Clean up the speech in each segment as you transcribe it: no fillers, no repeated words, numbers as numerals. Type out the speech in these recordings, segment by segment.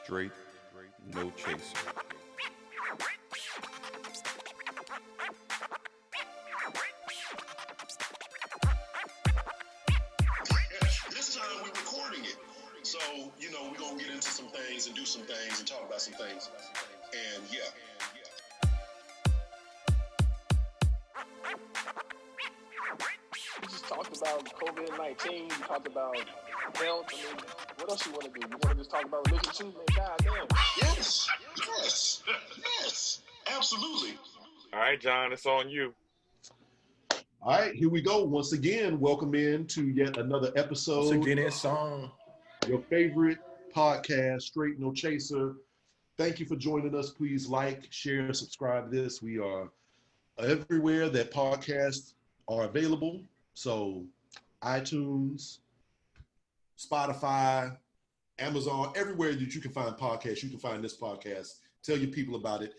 Straight, no chaser. This time we're recording it. So, we're going to get into some things and do some things and talk about some things. And yeah. We just talked about COVID-19. We talked about health. I mean, what else you want to do? You want to just talk about religion too? Man, goddamn. Yes, absolutely. All right, John, it's on you. All right, here we go. Once again, welcome in to yet another episode. Once again, it's on. Your favorite podcast, Straight No Chaser. Thank you for joining us. Please like, share, and subscribe to this. We are everywhere that podcasts are available. So iTunes, Spotify, Amazon, everywhere that you can find podcasts, you can find this podcast. Tell your people about it.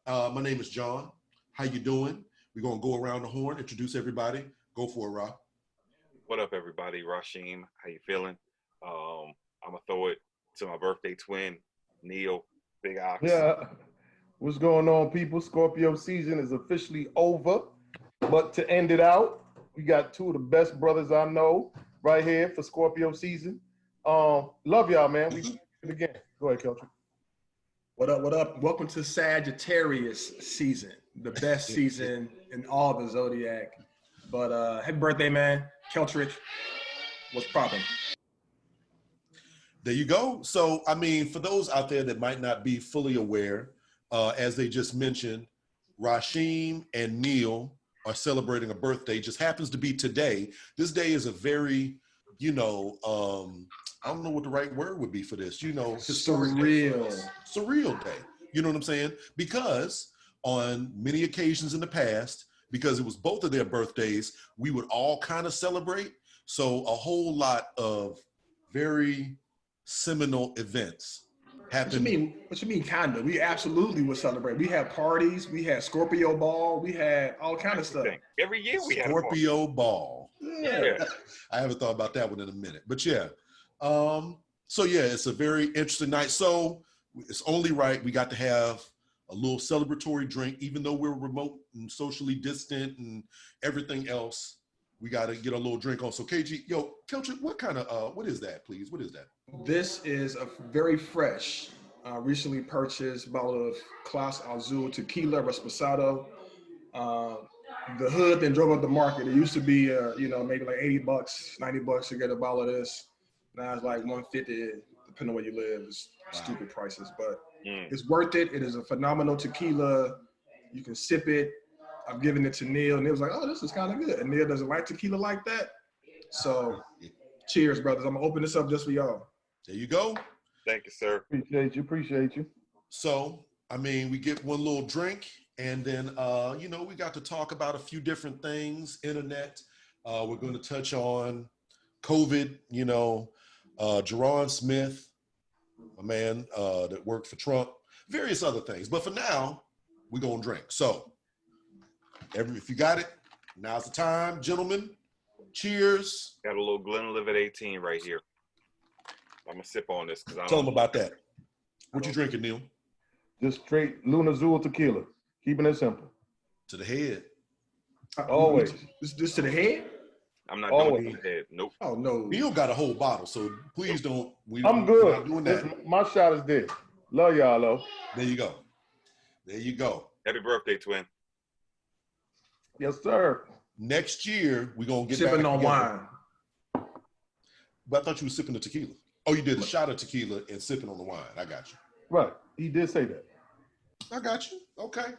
My name is John. How you doing? We're going to go around the horn, introduce everybody. Go for it, Rob. What up, everybody? Rasheem, how you feeling? I'm going to throw it to my birthday twin, Neil, Big Ox. Yeah. What's going on, people? Scorpio season is officially over. But to end it out, we got two of the best brothers I know right here for Scorpio season. Love y'all, man. We do it again. Go ahead, Keltric. What up, what up? Welcome to Sagittarius season, the best season in all the zodiac. But happy birthday, man. Keltric, what's poppin'? There you go. So, I mean, for those out there that might not be fully aware, as they just mentioned, Rasheem and Neil are celebrating a birthday. Just happens to be today. This day is a very, I don't know what the right word would be for this, historic surreal day. You know what I'm saying? Because on many occasions in the past, because it was both of their birthdays, we would all kind of celebrate. So a whole lot of very seminal events happened. What you mean, kinda? We absolutely would celebrate. We had parties, we had Scorpio Ball, we had all kind of stuff. Every year we had Scorpio Ball. Yeah. I haven't thought about that one in a minute, but yeah. So yeah, it's a very interesting night. So it's only right we got to have a little celebratory drink, even though we're remote and socially distant and everything else. We got to get a little drink on. So KG, Keltric, what is that, please? What is that? This is a very fresh, recently purchased bottle of Clase Azul Tequila Reposado. The hood then drove up the market. It used to be, maybe like $80, $90 to get a bottle of this. Now it's like $150, depending on where you live. It's stupid prices, but it's worth it. It is a phenomenal tequila. You can sip it. I'm giving it to Neil, and Neil was like, "Oh, this is kind of good." And Neil doesn't like tequila like that, so cheers, brothers. I'm gonna open this up just for y'all. There you go. Thank you, sir. Appreciate you. So, I mean, we get one little drink, and then, we got to talk about a few different things, internet. We're going to touch on COVID, Jerron Smith, a man that worked for Trump, various other things. But for now, we're going to drink. So, if you got it, now's the time, gentlemen. Cheers. Got a little Glenlivet 18 right here. I'm going to sip on this. Tell them about that. What you drinking, Neil? Just straight Luna Azul tequila. Keeping it simple. To the head. Always. This to the head? I'm not doing it to the head. Nope. Oh, no. Neil got a whole bottle, so please don't. I'm We're good. not doing that. My shot is this. Love y'all, though. There you go. There you go. Happy birthday, twin. Yes, sir. Next year, we're going to get Sipping back on together. wine. But I thought you were sipping the tequila. Oh, you did a shot of tequila and sipping on the wine. I got you. Right. He did say that. I got you. Okay.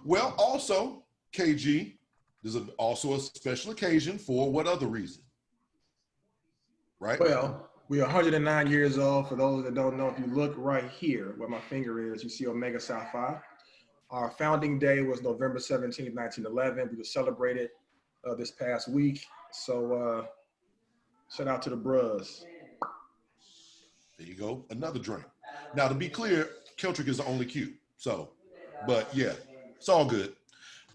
Well, also, KG, there's also a special occasion for what other reason? Right? Well, we're 109 years old. For those that don't know, if you look right here where my finger is, you see Omega Psi Phi. Our founding day was November 17th, 1911. We just celebrated this past week. So shout out to the bros. There you go. Another drink. Now, to be clear, Keltric is the only Q. So, but yeah, it's all good.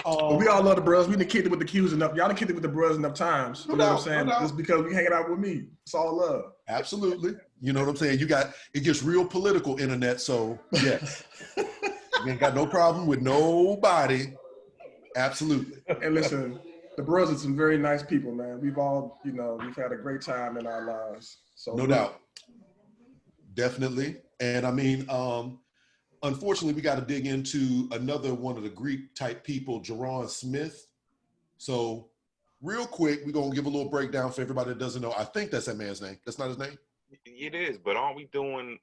But we all love the bros. We done kicked it with the Qs enough. Y'all done kicked it with the bros enough times. You know what I'm saying? Just because we hanging out with me. It's all love. Absolutely. You know what I'm saying? It gets real political, internet. So yes, you ain't got no problem with nobody. Absolutely. And listen, the bros are some very nice people, man. We've all, we've had a great time in our lives. So no doubt. Definitely. And I mean, unfortunately, we got to dig into another one of the Greek type people, Jerron Smith. So real quick, we're going to give a little breakdown for everybody that doesn't know. I think that's that man's name. That's not his name? It is, but aren't we doing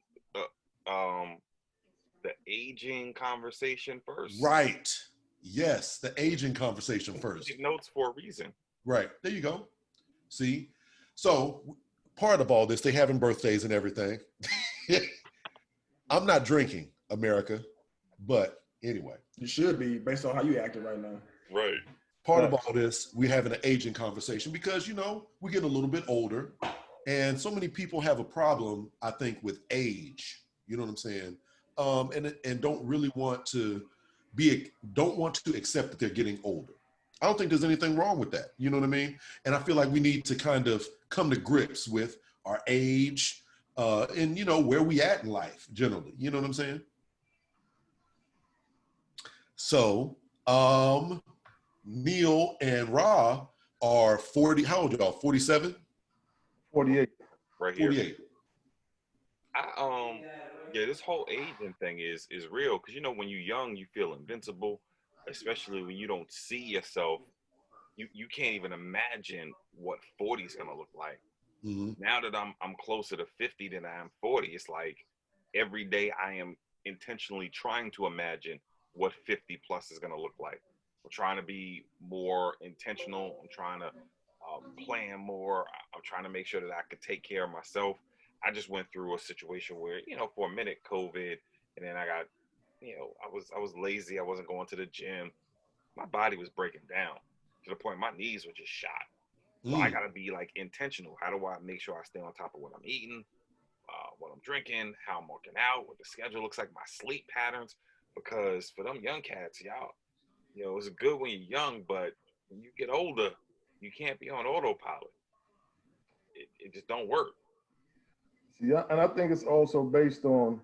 the aging conversation first? Right. Yes, the aging conversation first. Take notes for a reason. Right. There you go. See? So part of all this, they having birthdays and everything. I'm not drinking, America, but anyway. You should be, based on how you acting right now. Right. Part of all this, we're having an aging conversation because, we're getting a little bit older. And so many people have a problem, I think, with age. You know what I'm saying? And don't really want to accept that they're getting older. I don't think there's anything wrong with that. You know what I mean? And I feel like we need to kind of come to grips with our age and, where we at in life generally. You know what I'm saying? So, Neil and Ra are 40. How old y'all? 47? 48. Right here. 48. This whole aging thing is real because when you're young, you feel invincible, especially when you don't see yourself. You can't even imagine what 40 is gonna look like. Mm-hmm. Now that I'm closer to 50 than I am 40, it's like every day I am intentionally trying to imagine what 50 plus is gonna look like. I'm trying to be more intentional. I'm trying to plan more. I'm trying to make sure that I could take care of myself. I just went through a situation where, for a minute, COVID, and then I got, I was lazy. I wasn't going to the gym. My body was breaking down to the point my knees were just shot. So I got to be intentional. How do I make sure I stay on top of what I'm eating, what I'm drinking, how I'm working out, what the schedule looks like, my sleep patterns? Because for them young cats, y'all, it's good when you're young, but when you get older, you can't be on autopilot. It just don't work. See, and I think it's also based on,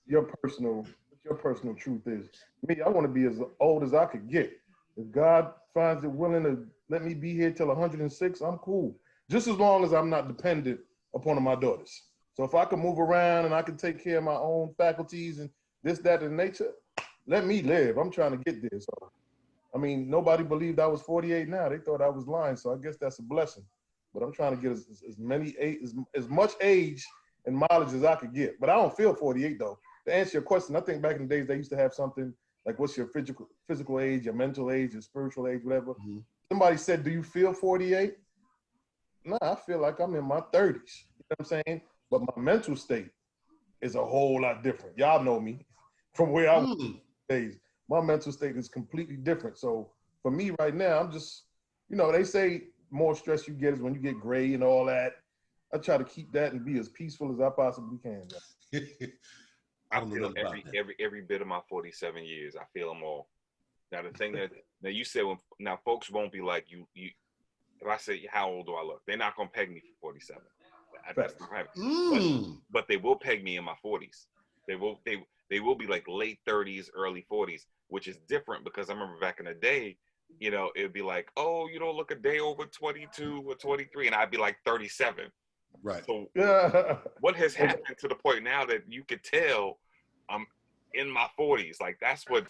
your personal truth is. Me, I want to be as old as I could get. If God finds it willing to let me be here till 106, I'm cool. Just as long as I'm not dependent upon my daughters. So if I can move around and I can take care of my own faculties and this, that, and nature, let me live. I'm trying to get there. So, nobody believed I was 48 now. They thought I was lying. So I guess that's a blessing. But I'm trying to get as much age and mileage as I could get. But I don't feel 48 though. To answer your question, I think back in the days they used to have something like, what's your physical age, your mental age, your spiritual age, whatever. Mm-hmm. Somebody said, do you feel 48? Nah, I feel like I'm in my 30s. You know what I'm saying? But my mental state is a whole lot different. Y'all know me from where I was days. My mental state is completely different. So for me right now, I'm just, they say more stress you get is when you get gray and all that. I try to keep that and be as peaceful as I possibly can. I feel every bit of my 47 years. I feel them all. Now the thing that you said, now folks won't be like you. If I say how old do I look, they're not gonna peg me for 47. That's not but they will peg me in my 40s. They will be like late 30s, early 40s, which is different because I remember back in the day, it'd be like, oh, you don't look a day over 22 or 23, and I'd be like 37. Right. So what has happened to the point now that you could tell I'm in my 40s? Like that's what.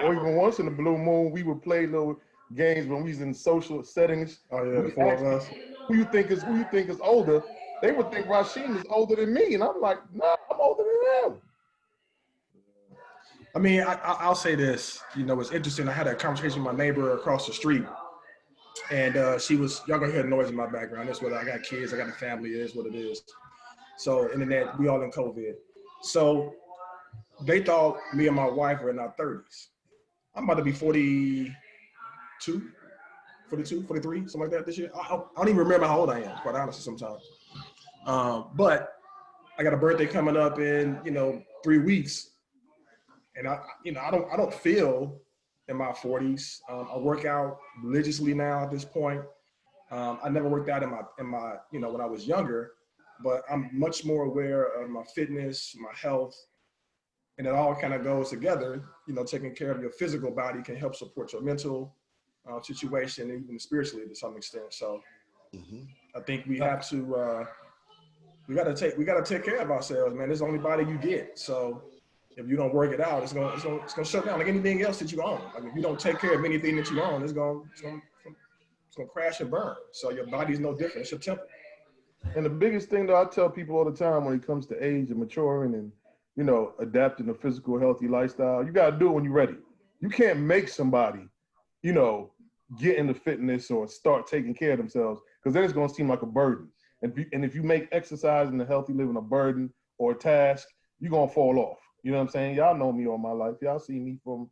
Or even once in the blue moon, we would play little games when we was in social settings. Oh yeah, the four of us. Who you think is older? They would think Rasheem is older than me, and I'm like, nah, I'm older than him. I'll say this. It's interesting. I had a conversation with my neighbor across the street, and y'all gonna hear the noise in my background. That's what I got kids. I got a family. It is what it is. So internet, we all in COVID. So they thought me and my wife were in our 30s. I'm about to be 42, 43, something like that this year. I don't even remember how old I am, quite honestly, sometimes. But I got a birthday coming up in 3 weeks, and I don't feel in my 40s. I work out religiously now at this point. I never worked out in my when I was younger, but I'm much more aware of my fitness, my health, and it all kind of goes together. Taking care of your physical body can help support your mental situation, and even spiritually to some extent. So I think we have to we gotta take care of ourselves, man. It's the only body you get. So if you don't work it out, it's gonna shut down like anything else that you own. Like if you don't take care of anything that you own, it's gonna crash and burn. So your body's no different. It's your temple. And the biggest thing that I tell people all the time when it comes to age and maturing and, adapting a physical, healthy lifestyle, you got to do it when you're ready. You can't make somebody, get into fitness or start taking care of themselves, because then it's going to seem like a burden. And if you make exercise and a healthy living a burden or a task, you're going to fall off. You know what I'm saying? Y'all know me all my life. Y'all see me from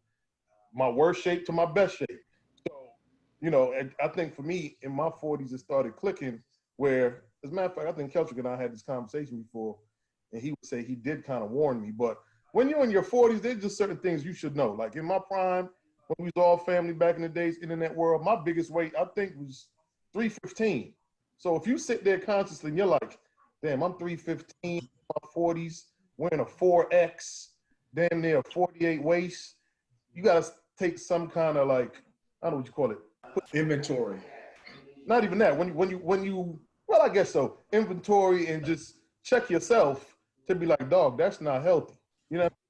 my worst shape to my best shape. So, I think for me, in my 40s, it started clicking where, as a matter of fact, I think Keltric and I had this conversation before, and he would say he did kind of warn me. But when you're in your 40s, there's just certain things you should know. Like in my prime, when we was all family back in the days, internet world, my biggest weight, I think, was 315. So if you sit there consciously and you're like, damn, I'm 315, my 40s, wearing a 4X, damn near a 48 waist, you got to take some kind of like, I don't know what you call it. Inventory. Not even that. When you, well, I guess so. Inventory and just check yourself to be like, dog, that's not healthy.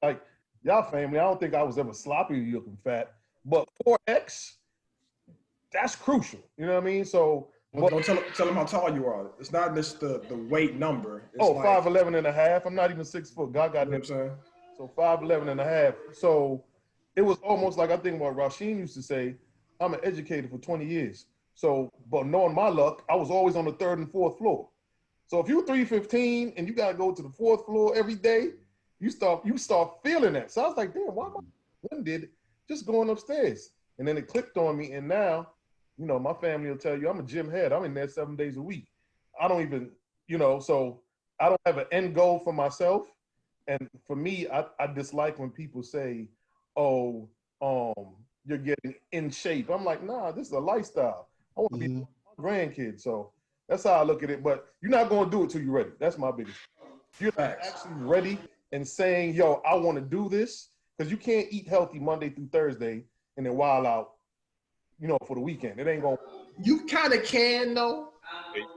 Like y'all family, I don't think I was ever sloppy looking fat, but 4X, that's crucial. You know what I mean? So, don't tell them how tall you are. It's not just the weight number. It's 5'11" and a half. I'm not even 6 foot. God got what I'm saying? So 5'11" and a half. So it was almost like, I think what Rasheem used to say, I'm an educator for 20 years. So, but knowing my luck, I was always on the 3rd and 4th floor. So if you're 315 and you got to go to the 4th floor every day, you start feeling that. So I was like, damn, why am I winded just going upstairs? And then it clicked on me. And now, my family will tell you I'm a gym head. I'm in there 7 days a week. I don't even, so I don't have an end goal for myself. And for me, I dislike when people say, oh, you're getting in shape. I'm like, nah, this is a lifestyle. I want to be my grandkids. So that's how I look at it. But you're not going to do it till you're ready. That's my biggest. You're actually ready and saying, yo, I want to do this, because you can't eat healthy Monday through Thursday and then wild out, for the weekend. It ain't going to. You kind of can, though.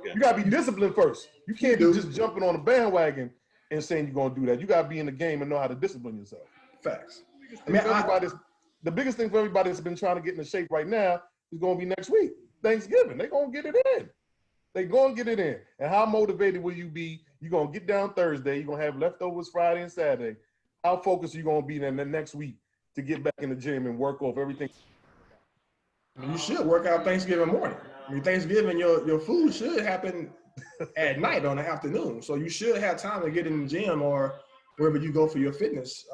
You got to be disciplined first. You can't be just jumping on a bandwagon and saying you're going to do that. You got to be in the game and know how to discipline yourself. Facts. The biggest thing for everybody that's been trying to get into shape right now is going to be next week, Thanksgiving. They're going to get it in. They're going to get it in. And how motivated will you be? You're going to get down Thursday. You're going to have leftovers Friday and Saturday. How focused are you going to be then the next week to get back in the gym and work off everything? You should work out Thanksgiving morning. Thanksgiving, your food should happen at night on the afternoon. So you should have time to get in the gym or wherever you go for your fitness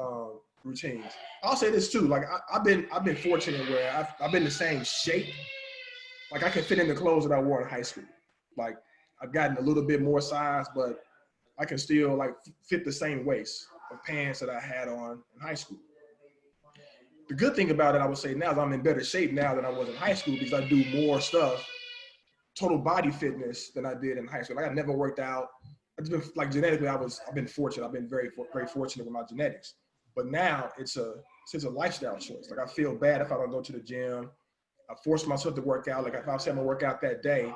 routines. I'll say this too. Like I've been fortunate where I've been the same shape. Like I can fit in the clothes that I wore in high school. Like I've gotten a little bit more size, but I can still like fit the same waist of pants that I had on in high school. The good thing about it, I would say now, is I'm in better shape now than I was in high school because I do more stuff, total body fitness, than I did in high school. Like I never worked out. I've been like genetically, I've been fortunate. I've been very fortunate with my genetics. But now it's a lifestyle choice. Like I feel bad if I don't go to the gym. I force myself to work out. Like if I say I'm gonna work out that day,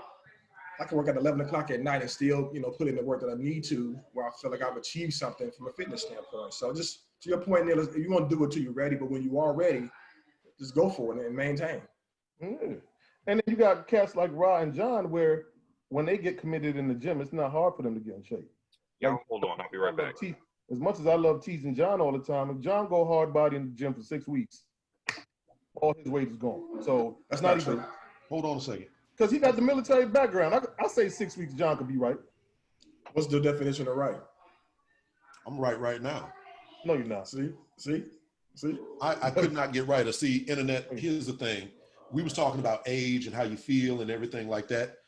I can work at 11 o'clock at night and still, put in the work that I need to, where I feel like I've achieved something from a fitness standpoint. So just to your point, Neil, you want to do it till you're ready, but when you are ready, just go for it and maintain. And then you got cats like Ra and John, where when they get committed in the gym, it's not hard for them to get in shape. Y'all hold on, I'll be right back. As much as I love teasing John all the time, if John go hard body in the gym for 6 weeks, all his weight is gone. So that's not true. Hold on a second. Because he got the military background. I say 6 weeks John could be right. What's the definition of right? I'm right now. No, you're not. See? I could not get right. See, internet, here's the thing. We was talking about age and how you feel and everything like that.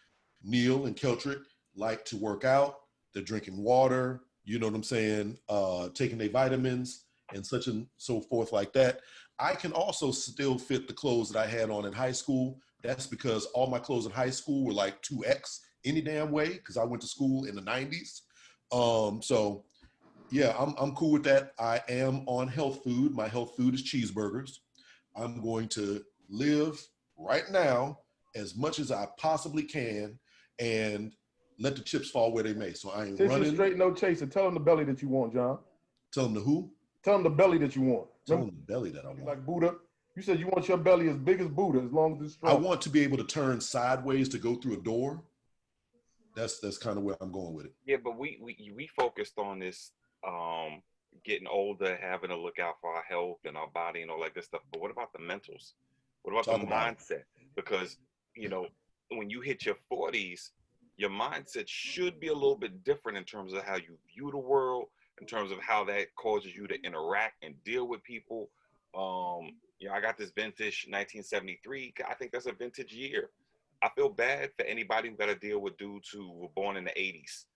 Neil and Keltric like to work out. They're drinking water. You know what I'm saying? Taking their vitamins. and such and so forth like that, I can also still fit the clothes that I had on in high school. That's because all my clothes in high school were like 2X any damn way, because I went to school in the 90s. So yeah, I'm cool with that. I am on health food. My health food is cheeseburgers. I'm going to live right now as much as I possibly can and let the chips fall where they may. So I ain't Since you're running. straight no chaser, tell them the belly that you want, John. Tell them the who? Tell them the belly that you want. Tell Remember, them the belly that I want. like Buddha. You said you want your belly as big as Buddha, as long as it's I strong. want to be able to turn sideways to go through a door. That's kind of where I'm going with it. Yeah, but we focused on this getting older, having to look out for our health and our body and all that good stuff. But what about the mentals? What about Talk the about it. mindset? Because, you know, when you hit your 40s, your mindset should be a little bit different in terms of how you view the world, in terms of how that causes you to interact and deal with people. You know, I got this vintage 1973. I think that's a vintage year. I feel bad for anybody who got to deal with dudes who were born in the 80s.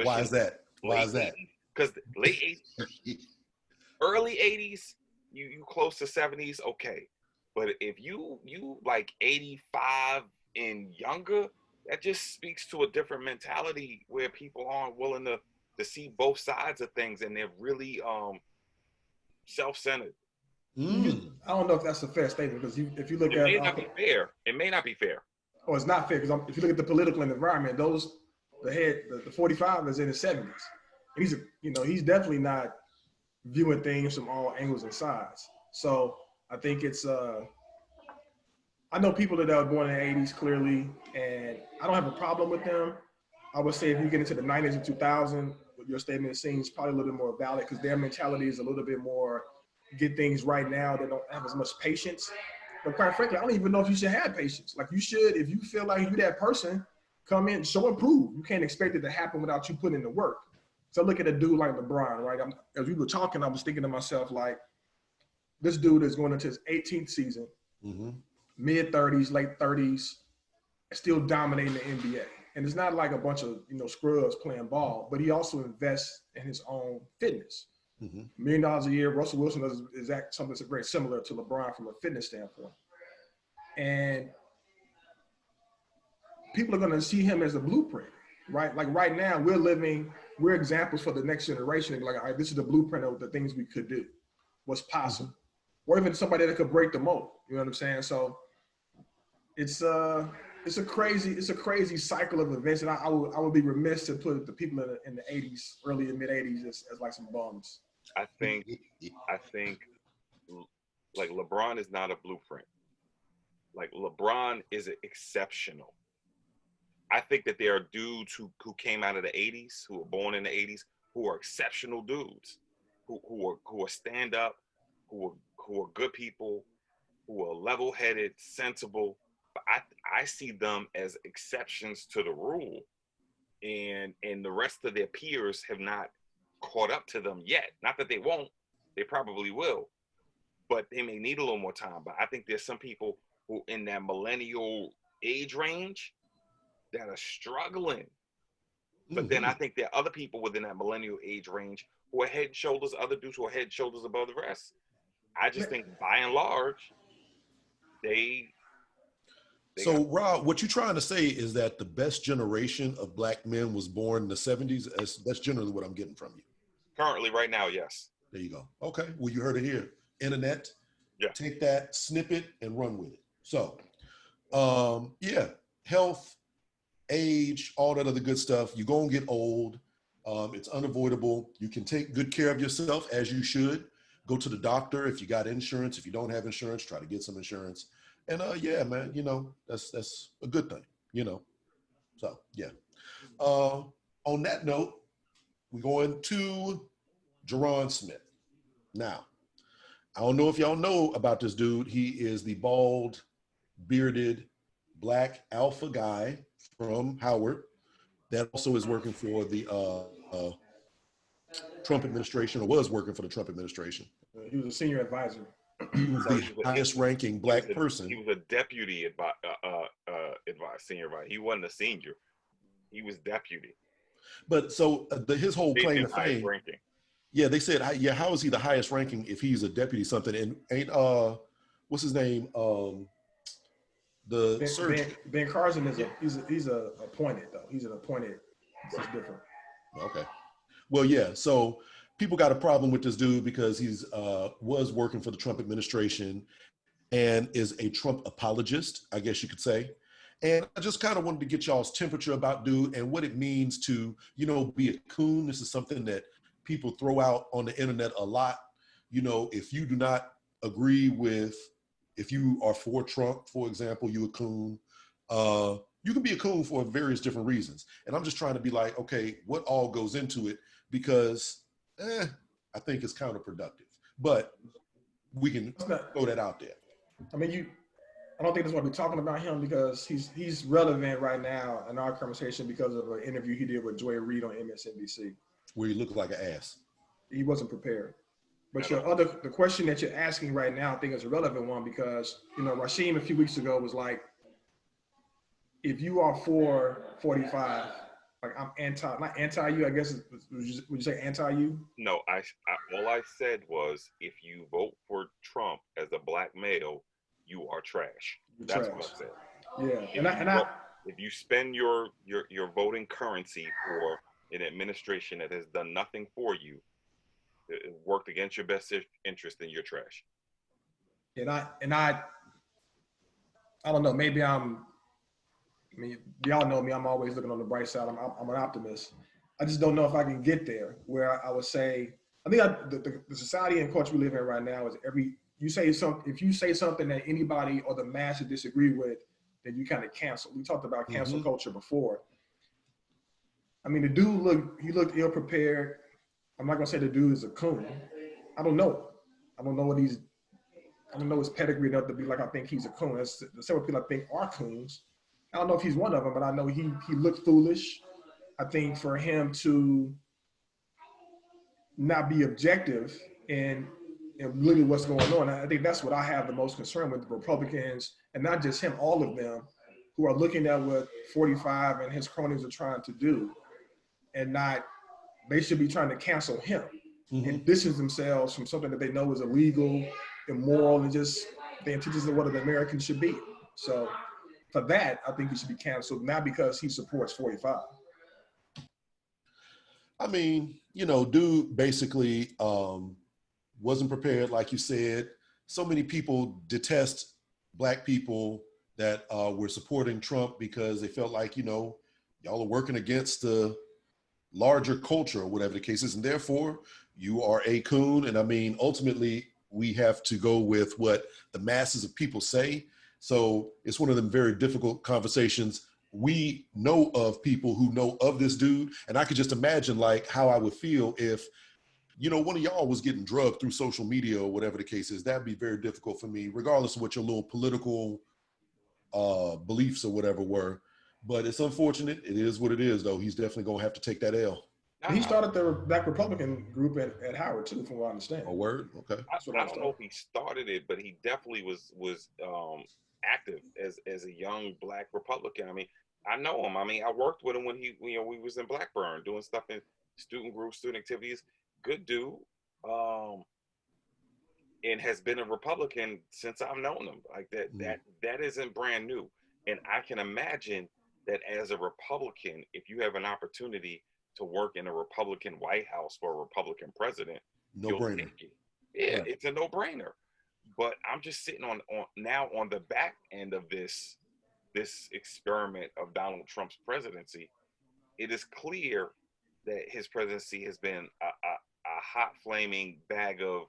Why is that? Why is that? Because late 80s, early 80s, you close to 70s, okay. But if you like 85 and younger, that just speaks to a different mentality where people aren't willing to see both sides of things, and they're really self-centered. I don't know if that's a fair statement, because if you look It at may not be fair. It may not be fair. oh, it's not fair, because if you look at the political environment, the 45 is in his 70s. And he's definitely not viewing things from all angles and sides. So I think it's I know people that are born in the 80s clearly, and I don't have a problem with them. I would say if you get into the 90s and 2000, your statement seems probably a little bit more valid, because their mentality is a little bit more get things right now. They don't have as much patience. But quite frankly, I don't even know if you should have patience. Like, you should, if you feel like you're that person, come in, show and prove. You can't expect it to happen without you putting in the work. So look at a dude like LeBron, right? As we were talking, I was thinking to myself, like, this dude is going into his 18th season, mid 30s, late 30s, still dominating the NBA. And it's not like a bunch of scrubs playing ball, but he also invests in his own fitness. $1 million a year. Russell Wilson is something that's very similar to LeBron from a fitness standpoint. And people are going to see him as a blueprint, right? Like right now, we're examples for the next generation. And like, all right, this is the blueprint of the things we could do, what's possible, or even somebody that could break the mold. You know what I'm saying? So it's a crazy cycle of events, and I would be remiss to put the people in the 80s, early and mid 80s, as like some bums. I think like LeBron is not a blueprint. Like, LeBron is exceptional. I think that there are dudes who came out of the 80s, who were born in the 80s, who are exceptional dudes, who are stand up, who are good people, who are level-headed, sensible. But I see them as exceptions to the rule, and the rest of their peers have not caught up to them yet. Not that they won't, they probably will, but they may need a little more time. But I think there's some people who in that millennial age range that are struggling. But then I think there are other people within that millennial age range who are head and shoulders, other dudes who are head and shoulders above the rest. I just think by and large, they So, Rob, what you're trying to say is that the best generation of black men was born in the 70s? That's generally what I'm getting from you. currently, right now, yes. There you go. Okay. Well, you heard it here. Internet. Yeah. Take that snippet and run with it. So, yeah, health, age, all that other good stuff. You're going to get old. It's unavoidable. You can take good care of yourself, as you should. Go to the doctor if you got insurance. If you don't have insurance, try to get some insurance. And yeah, man, that's a good thing, So, yeah. On that note, we're going to Jerron Smith. Now, I don't know if y'all know about this dude. He is the bald, bearded, black alpha guy from Howard that also is working for the Trump administration, or was working for the Trump administration. He was a senior advisor. He was the highest ranking black person. He was a deputy senior advisor. He wasn't a senior. He was deputy. But so his whole claim to fame, Yeah, they said, yeah, how is he the highest ranking if he's a deputy something? And ain't what's his name? The surgeon. Ben Carson is he's a appointed though. He's an appointed. This is different. Okay. Well, yeah. So people got a problem with this dude because he's was working for the Trump administration and is a Trump apologist, I guess you could say. And I just kind of wanted to get y'all's temperature about dude and what it means to, you know, be a coon. This is something that people throw out on the internet a lot. You know, if you do not agree with, if you are for Trump, for example, you a coon. You can be a coon for various different reasons. And I'm just trying to be like, okay, what all goes into it? Because I think it's counterproductive. But we can throw that out there. I mean, I don't think that's why we're talking about him because he's relevant right now in our conversation because of an interview he did with Joy Reid on MSNBC. Where he looked like an ass. He wasn't prepared. But the question that you're asking right now, I think is a relevant one because, you know, Rasheem a few weeks ago was like, if you are for 45, like I'm not anti-you, I guess, would you say anti-you? No, I all I said was if you vote for Trump as a black male, you are trash. That's what I said. Yeah, if you spend your voting currency for an administration that has done nothing for you, it worked against your best interest, then you're trash. And I don't know. Maybe I mean, y'all know me. I'm always looking on the bright side. I'm an optimist. I just don't know if I can get there where I would say. I think the society and culture we live in right now is if you say something that anybody or the masses disagree with, then you kind of cancel. We talked about cancel culture before. I mean, the dude looked ill prepared. I'm not gonna say the dude is a coon. I don't know. I don't know his pedigree enough to be like I think he's a coon. There's several people I think are coons. I don't know if he's one of them, but I know he looked foolish. I think for him to not be objective and really what's going on, I think that's what I have the most concern with the Republicans, and not just him, all of them, who are looking at what 45 and his cronies are trying to do, and they should be trying to cancel him and distance themselves from something that they know is illegal, immoral, and just the antithesis of what an American should be. So for that, I think he should be canceled, not because he supports 45. I mean, you know, dude basically wasn't prepared, like you said. So many people detest black people that were supporting Trump because they felt like, you know, y'all are working against the larger culture or whatever the case is, and therefore you are a coon. And I mean, ultimately, we have to go with what the masses of people say. So it's one of them very difficult conversations. We know of people who know of this dude, and I could just imagine like how I would feel if, you know, one of y'all was getting drugged through social media or whatever the case is. That'd be very difficult for me, regardless of what your little political beliefs or whatever were. But it's unfortunate. It is what it is, though. He's definitely going to have to take that L. He started the Black Republican group at Howard too, from what I understand. A word, okay. I don't know if he started it, but he definitely was active as a young Black Republican. I mean, I know him. I mean, I worked with him when we was in Blackburn doing stuff in student groups, student activities. Good dude, and has been a Republican since I've known him. Like that isn't brand new. And I can imagine that as a Republican, if you have an opportunity to work in a Republican White House for a Republican president, no-brainer. Yeah, it's a no-brainer. But I'm just sitting on the back end of this experiment of Donald Trump's presidency. It is clear that his presidency has been a hot flaming bag of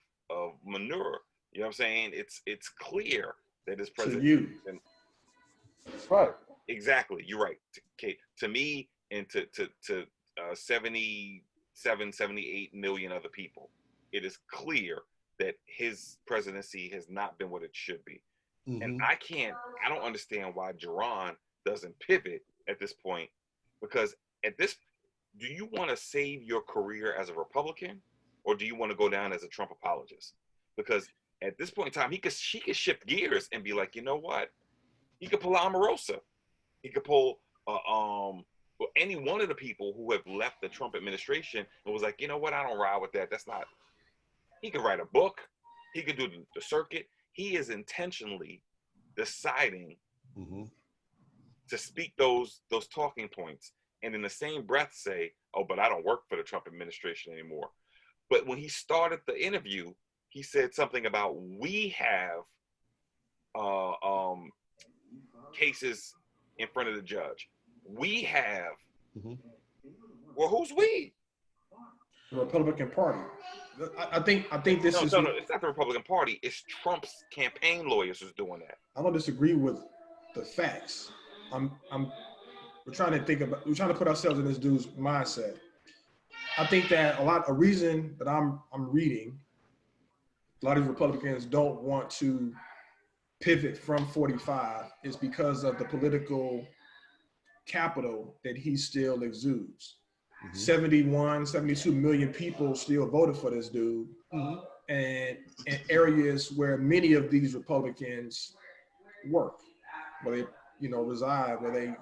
manure. You know what I'm saying? It's clear that his presidency has been, right. Exactly. You're right. To me and to 78 million other people, it is clear that his presidency has not been what it should be. And I don't understand why Jerron doesn't pivot at this point, because do you want to save your career as a Republican, or do you want to go down as a Trump apologist? Because at this point in time, he could shift gears and be like, you know what? He could pull Omarosa. He could pull Well, any one of the people who have left the Trump administration and was like, you know what, I don't ride with that. That's not. He could write a book. He could do the circuit. He is intentionally deciding to speak those talking points, and in the same breath say, "Oh, but I don't work for the Trump administration anymore." But when he started the interview, he said something about we have cases in front of the judge. We have. Well, who's we? The Republican Party. I think this is. No, it's not the Republican Party. It's Trump's campaign lawyers who's doing that. I don't disagree with the facts. We're trying to put ourselves in this dude's mindset. I think that a reason that I'm reading, a lot of Republicans don't want to pivot from 45 is because of the political capital that he still exudes. 71, 72 million people still voted for this dude. And in areas where many of these Republicans work, where they, reside, where they,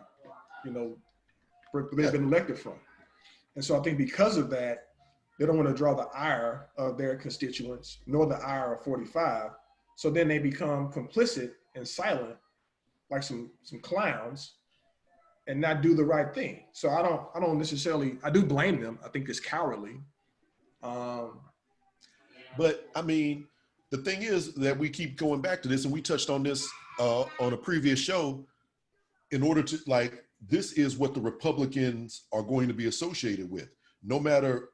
they've been elected from. And so I think because of that, they don't want to draw the ire of their constituents, nor the ire of 45. So then they become complicit and silent, like some clowns, and not do the right thing. So I don't necessarily, I do blame them. I think it's cowardly. But I mean, the thing is that we keep going back to this, and we touched on this on a previous show. In order to this is what the Republicans are going to be associated with. No matter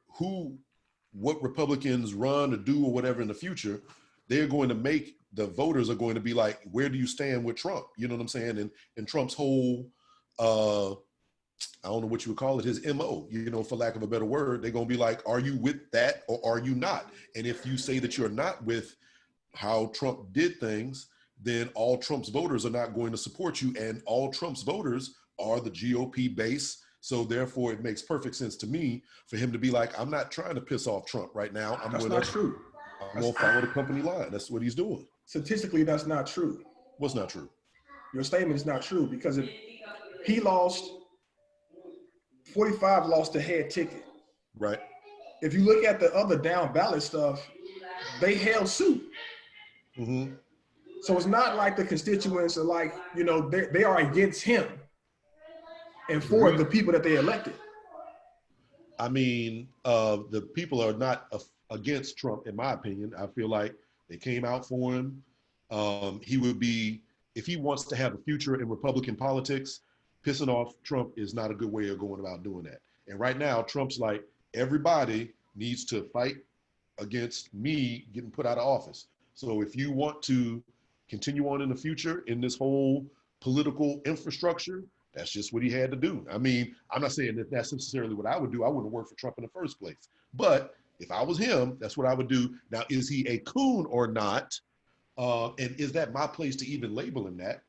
what Republicans run or do or whatever in the future, they're going to make the voters are going to be like, where do you stand with Trump? You know what I'm saying? And Trump's whole, I don't know what you would call it, his MO, for lack of a better word, they're going to be like, are you with that or are you not? And if you say that you're not with how Trump did things, then all Trump's voters are not going to support you. And all Trump's voters are the GOP base. So therefore, it makes perfect sense to me for him to be like, I'm not trying to piss off Trump right now. That's not true. I'm going to follow the company line. That's what he's doing. Statistically, that's not true. What's not true? Your statement is not true, because if he lost, 45 lost the head ticket. Right. If you look at the other down ballot stuff, they held suit. So it's not like the constituents are like, they are against him and for the people that they elected. I mean, the people are not against Trump, in my opinion. I feel like they came out for him. He would be, if he wants to have a future in Republican politics, pissing off Trump is not a good way of going about doing that. And right now, Trump's like, everybody needs to fight against me getting put out of office. So if you want to continue on in the future in this whole political infrastructure, that's just what he had to do. I mean, I'm not saying that that's necessarily what I would do. I wouldn't work for Trump in the first place. But if I was him, that's what I would do. Now, is he a coon or not? And is that my place to even label him that?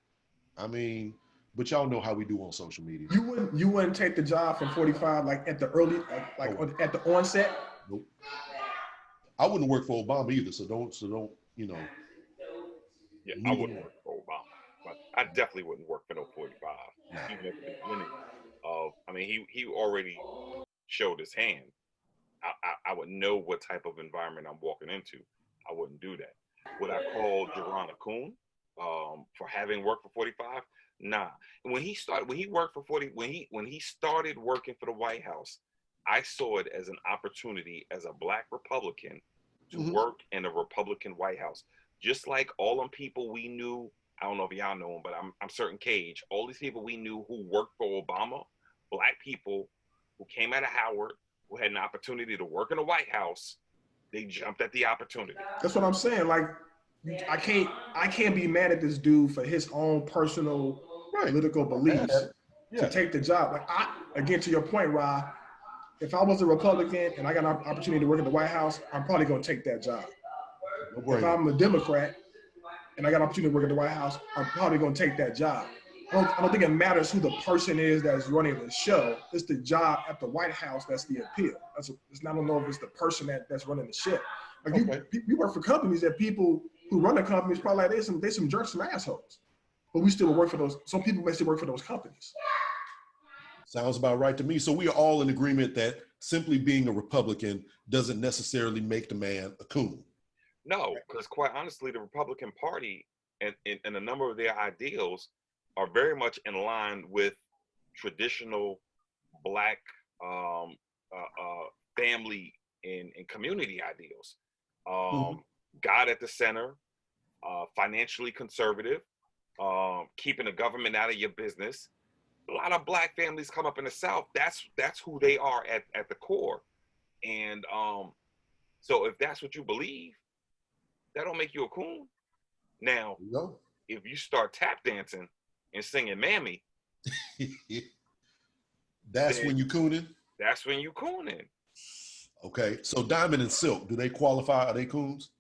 I mean, but y'all know how we do on social media. You wouldn't take the job from 45 like at the early, at the onset? Nope. I wouldn't work for Obama either. So don't. Yeah, I wouldn't work for Obama, but I definitely wouldn't work for no 45. Even at the beginning of, he already showed his hand. I would know what type of environment I'm walking into. I wouldn't do that. Would I call Jerron a coon for having worked for 45? Nah. When he started working for the White House, I saw it as an opportunity as a Black Republican to work in a Republican White House. Just like all them people we knew, I don't know if y'all know them, but I'm certain Cage, all these people we knew who worked for Obama, Black people who came out of Howard, who had an opportunity to work in the White House, they jumped at the opportunity. That's what I'm saying. Like, I can't be mad at this dude for his own personal political beliefs to take the job. Like, again, to your point, Ra, if I was a Republican and I got an opportunity to work in the White House, I'm probably going to take that job. If I'm a Democrat and I got an opportunity to work at the White House, I'm probably going to take that job. I don't think it matters who the person is that's running the show. It's the job at the White House that's the appeal. I don't know if it's the person that's running the ship. Like you work for companies that people who run the companies probably like they some jerks, some assholes. But we still work for those. Some people may still work for those companies. Sounds about right to me. So we are all in agreement that simply being a Republican doesn't necessarily make the man a coon. No, because quite honestly, the Republican Party and a number of their ideals are very much in line with traditional Black family and community ideals. God at the center, financially conservative, keeping the government out of your business. A lot of Black families come up in the South. That's who they are at the core. And so if that's what you believe, that don't make you a coon. Now, if you start tap dancing and singing "Mammy," that's when you cooning. That's when you cooning. Okay, so Diamond and Silk, do they qualify? Are they coons?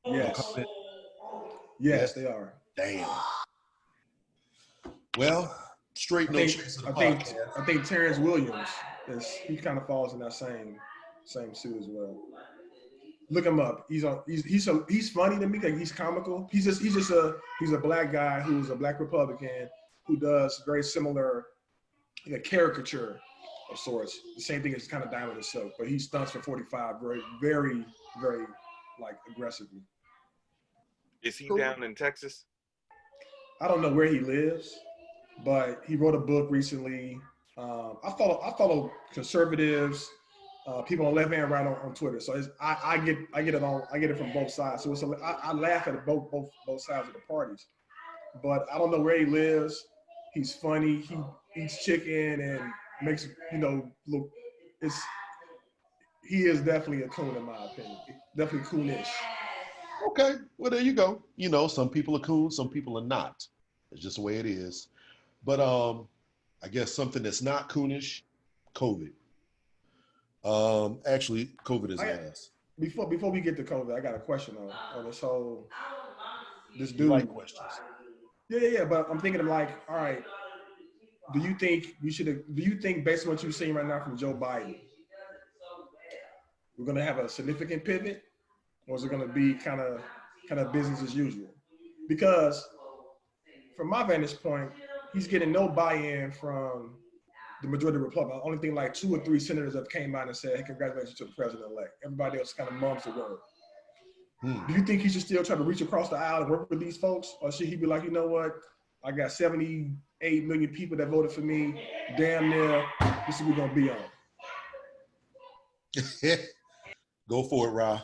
Yes. Yes, they are. Damn. Well, straight no chase of the podcast. I think Terrence Williams he kind of falls in that same suit as well. Look him up. He's funny to me. Like, he's comical. He's a Black guy who's a Black Republican who does very similar, like a caricature of sorts. The same thing as kind of Diamond and Silk, but he stunts for 45 very, very, very like aggressively. Is he down in Texas? I don't know where he lives, but he wrote a book recently. I follow conservatives, people on left and right on Twitter. So I get it from both sides. So I laugh at both sides of the parties. But I don't know where he lives. He's funny. He eats chicken and makes look. He is definitely a coon in my opinion. Definitely coonish. Okay, well there you go. Some people are coon, some people are not. It's just the way it is. But I guess something that's not coonish, COVID. Actually, COVID is ass. Before we get to COVID, I got a question on this whole dude. You like questions? Yeah. But I'm thinking of like, all right, do you think based on what you've seen right now from Joe Biden, we're gonna have a significant pivot, or is it gonna be kind of business as usual? Because from my vantage point, he's getting no buy-in from the majority of Republicans. I only think like 2 or 3 senators have came out and said, hey, congratulations to the president-elect. Everybody else kind of mumbles the word. Do you think he should still try to reach across the aisle and work with these folks? Or should he be like, you know what? I got 78 million people that voted for me. Damn near, this is what we're going to be on. Go for it, Ra.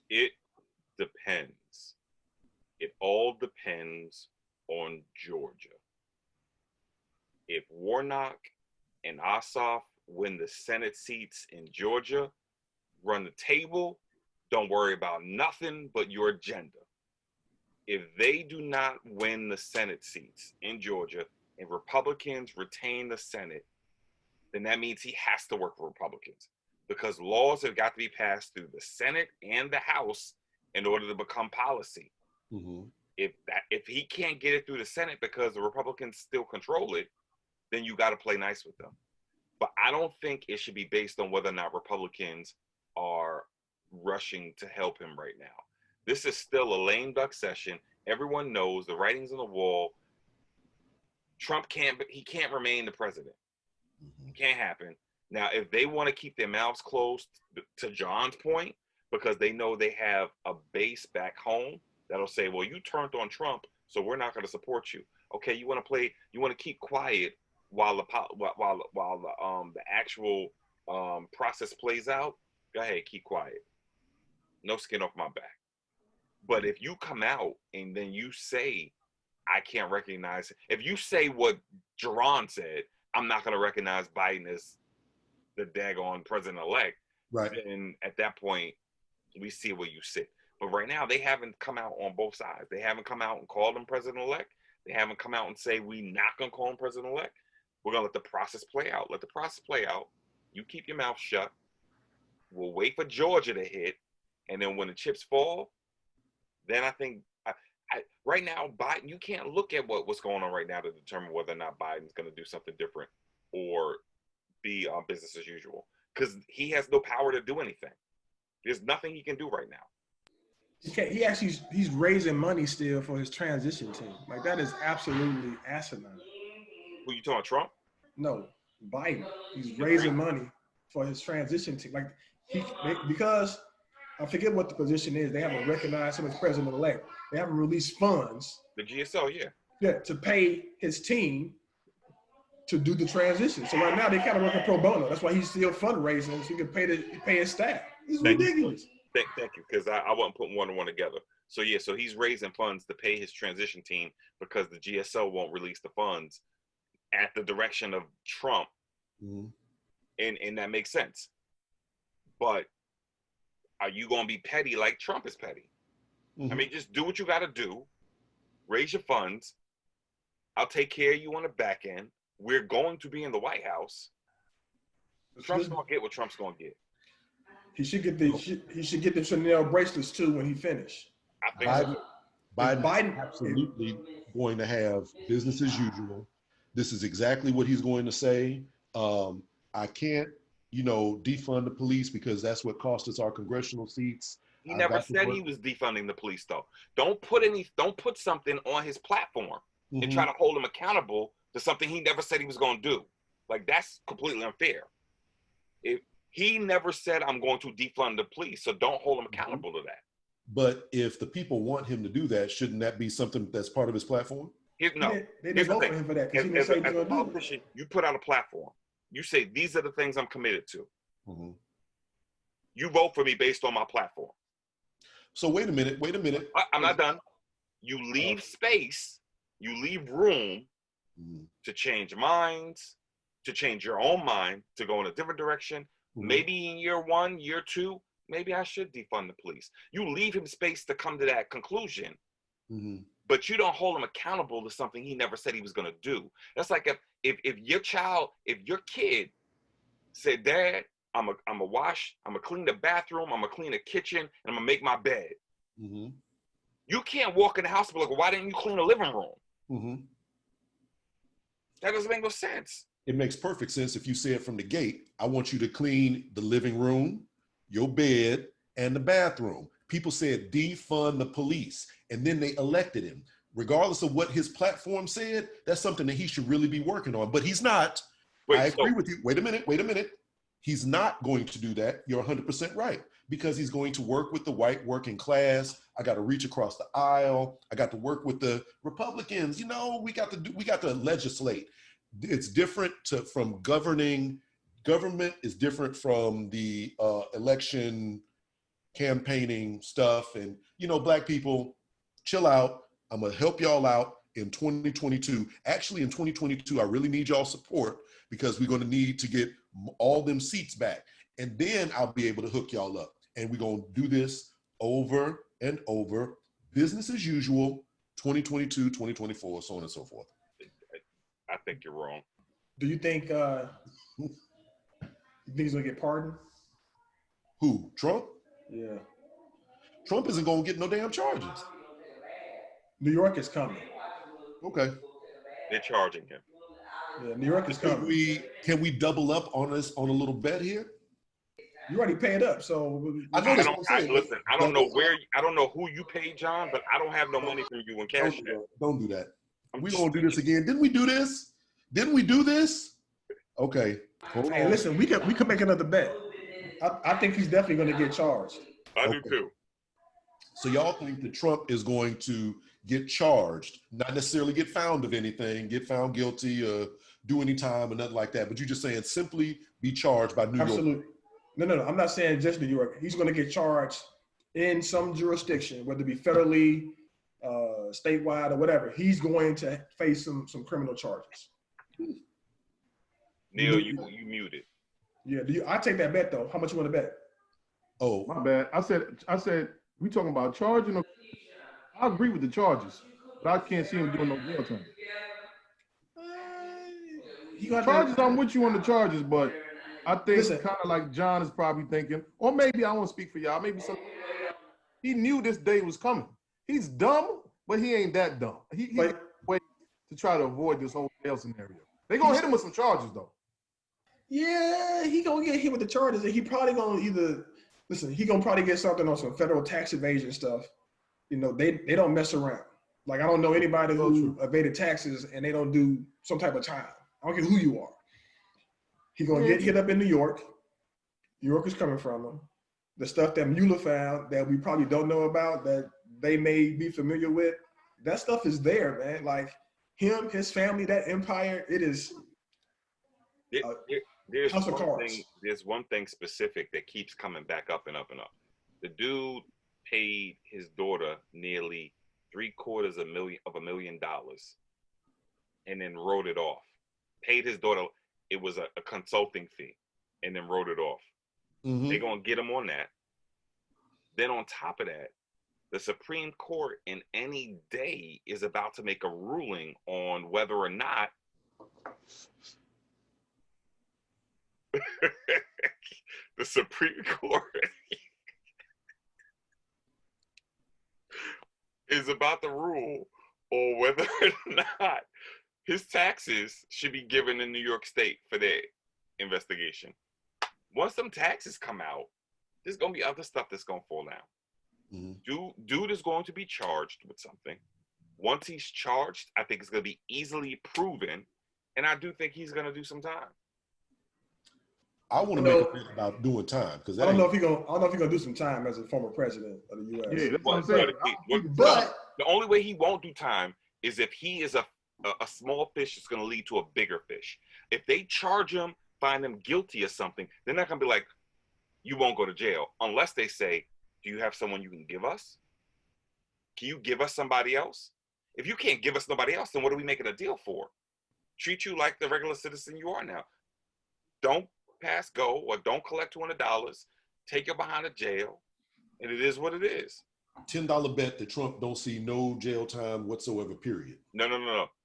It depends. It all depends on Georgia. If Warnock and Ossoff win the Senate seats in Georgia, run the table, don't worry about nothing but your agenda. If they do not win the Senate seats in Georgia and Republicans retain the Senate, then that means he has to work for Republicans, because laws have got to be passed through the Senate and the House in order to become policy. Mm-hmm. If he can't get it through the Senate because the Republicans still control it, then you got to play nice with them. But I don't think it should be based on whether or not Republicans are rushing to help him right now. This is still a lame duck session. Everyone knows the writing's on the wall. Trump can't remain the president. It can't happen. Now, if they want to keep their mouths closed, to John's point, because they know they have a base back home that'll say, well, you turned on Trump, so we're not going to support you. Okay, you want to keep quiet while the actual process plays out. Go ahead, keep quiet. No skin off my back. But if you come out and then you say, I can't recognize it. If you say what Jerron said, I'm not going to recognize Biden as the daggone president-elect, right? Then at that point, we see where you sit. But right now, they haven't come out on both sides. They haven't come out and called him president-elect. They haven't come out and say, we're not going to call him president-elect. We're going to let the process play out. Let the process play out. You keep your mouth shut. We'll wait for Georgia to hit. And then when the chips fall, then I think, right now, Biden, you can't look at what's going on right now to determine whether or not Biden's going to do something different or be business as usual, because he has no power to do anything. There's nothing he can do right now. He's raising money still for his transition team. Like, that is absolutely asinine. Who you talking, Trump? No, Biden. He's raising money for his transition team. Like because I forget what the position is. They haven't recognized him as president-elect. They haven't released funds. The GSO, yeah. Yeah, to pay his team to do the transition. So right now they kind of working pro bono. That's why he's still fundraising so he can pay his staff. It's ridiculous. Thank you, because I wasn't putting one and one together. So yeah, so he's raising funds to pay his transition team because the GSO won't release the funds at the direction of Trump, and that makes sense. But are you going to be petty like Trump is petty? I mean, just do what you got to do. Raise your funds. I'll take care of you on the back end. We're going to be in the White House. Trump's going to get what Trump's going to get. He should get the Chanel bracelets too when he finished. I think Biden absolutely going to have business as usual. This is exactly what he's going to say. I can't, defund the police because that's what cost us our congressional seats. He never said he was defunding the police, though. Don't put something on his platform and try to hold him accountable to something he never said he was going to do. Like, that's completely unfair. If he never said, I'm going to defund the police, so don't hold him accountable to that. But if the people want him to do that, shouldn't that be something that's part of his platform? No. They didn't vote for him for that because he didn't say he was going to do it. You put out a platform. You say, these are the things I'm committed to. You vote for me based on my platform. So wait a minute. I'm not done. You leave space, you leave room to change minds, to change your own mind, to go in a different direction. Maybe in year 1, year 2, maybe I should defund the police. You leave him space to come to that conclusion, but you don't hold him accountable to something he never said he was going to do. That's like if your kid said, Dad, I'm a wash, I'm gonna clean the bathroom, I'm gonna clean the kitchen, and I'm gonna make my bed. You can't walk in the house and be like, well, why didn't you clean the living room? That doesn't make no sense. It makes perfect sense if you say it from the gate. I want you to clean the living room, your bed, and the bathroom. People said defund the police, and then they elected him. Regardless of what his platform said, that's something that he should really be working on. But he's not. I agree with you. Wait a minute. He's not going to do that. You're 100% right, because he's going to work with the white working class. I got to reach across the aisle. I got to work with the Republicans. We got to legislate. It's different from governing. Government is different from the election campaigning stuff. And, Black people, chill out. I'm going to help y'all out in 2022. Actually, in 2022, I really need y'all support because we're going to need to get all them seats back. And then I'll be able to hook y'all up. And we're going to do this over and over. Business as usual, 2022, 2024, so on and so forth. I think you're wrong. Do you think he's going to get pardoned? Who? Trump? Yeah. Trump isn't going to get no damn charges. New York is coming. Okay. They're charging him. Yeah, New York is coming. Can we double up on a little bet here? You already paid up, so I don't know who you paid, John, but I don't have no money from you in cash. Don't do that. We're gonna do this again. Didn't we do this? Okay. Hey, listen, we could make another bet. I think he's definitely going to get charged. I do too. So y'all think that Trump is going to get charged, not necessarily get found of anything, get found guilty, or do any time or nothing like that, but you're just saying simply be charged by New York? Absolutely. No. I'm not saying just New York. He's going to get charged in some jurisdiction, whether it be federally, statewide, or whatever. He's going to face some criminal charges. Neil, you muted. Yeah, I take that bet though. How much you want to bet? Oh, my bad. I said we talking about charging. I agree with the charges, but I can't see him doing no jail time. Charges, I'm with you on the charges, but I think kind of like John is probably thinking, or maybe I won't speak for y'all. Maybe he knew this day was coming. He's dumb, but he ain't that dumb. He wait to try to avoid this whole jail scenario. They gonna hit him with some charges though. Yeah, he gonna get hit with the charges, and he probably gonna he gonna probably get something on some federal tax evasion stuff. They don't mess around. Like, I don't know anybody who evaded taxes and they don't do some type of time. I don't care who you are. He gonna get hit up in New York. New York is coming from him. The stuff that Mueller found that we probably don't know about that they may be familiar with, that stuff is there, man. Like him, his family, that empire, it is There's house of one cards. thing. There's one thing specific that keeps coming back up and up and up. The dude paid his daughter nearly $750,000 and then wrote it off. Paid his daughter, it was a consulting fee, and then wrote it off. Mm-hmm. They're gonna get him on that. Then on top of that, the Supreme Court in any day is about to make a ruling on whether or not the Supreme Court is about to rule on whether or not his taxes should be given in New York State for their investigation. Once them taxes come out, there's gonna be other stuff that's gonna fall down. Mm-hmm. Dude is going to be charged with something. Once he's charged, I think it's gonna be easily proven, and I do think he's gonna do some time. I want to make a point about doing time because I don't know if he's gonna do some time as a former president of the U.S. Yeah, that's what I'm saying. But the only way he won't do time is if he is a small fish that's going to lead to a bigger fish. If they charge him, find him guilty of something, they're not going to be like, you won't go to jail. Unless they say, do you have someone you can give us? Can you give us somebody else? If you can't give us nobody else, then what are we making a deal for? Treat you like the regular citizen you are now. Don't pass go or don't collect $200. Take you behind a jail. And it is what it is. $10 bet that Trump don't see no jail time whatsoever, period. No.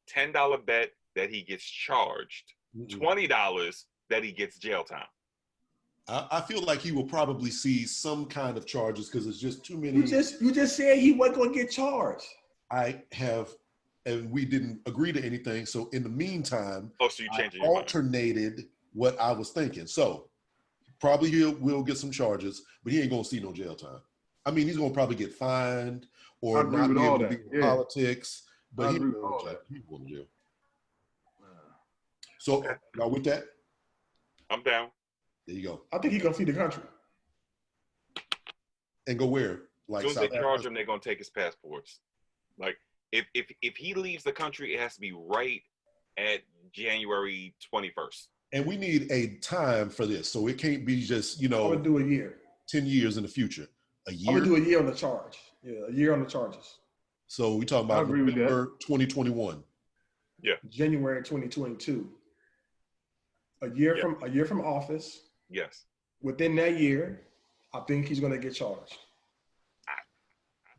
$10 bet that he gets charged. $20 that he gets jail time. I feel like he will probably see some kind of charges because it's just too many. you just said he wasn't gonna get charged. I have, and we didn't agree to anything. So in the meantime, so you I changing your mind. alternated what I was thinking. So probably he will get some charges, but he ain't gonna see no jail time. I mean, he's gonna probably get fined or not be able to be in politics, but he won't go to jail. So y'all with that? I'm down. There you go. I think he's gonna see the country. And go where? Like as soon as they charge him, they're gonna take his passports. Like if he leaves the country, it has to be right at January 21st. And we need a time for this, so it can't be just I would do a year. 10 years in the future. A year. I would do a year on the charge. Yeah, a year on the charges. So we talking about November 2021. Yeah. January 2022. A year from office. Yes. Within that year, I think he's going to get charged. I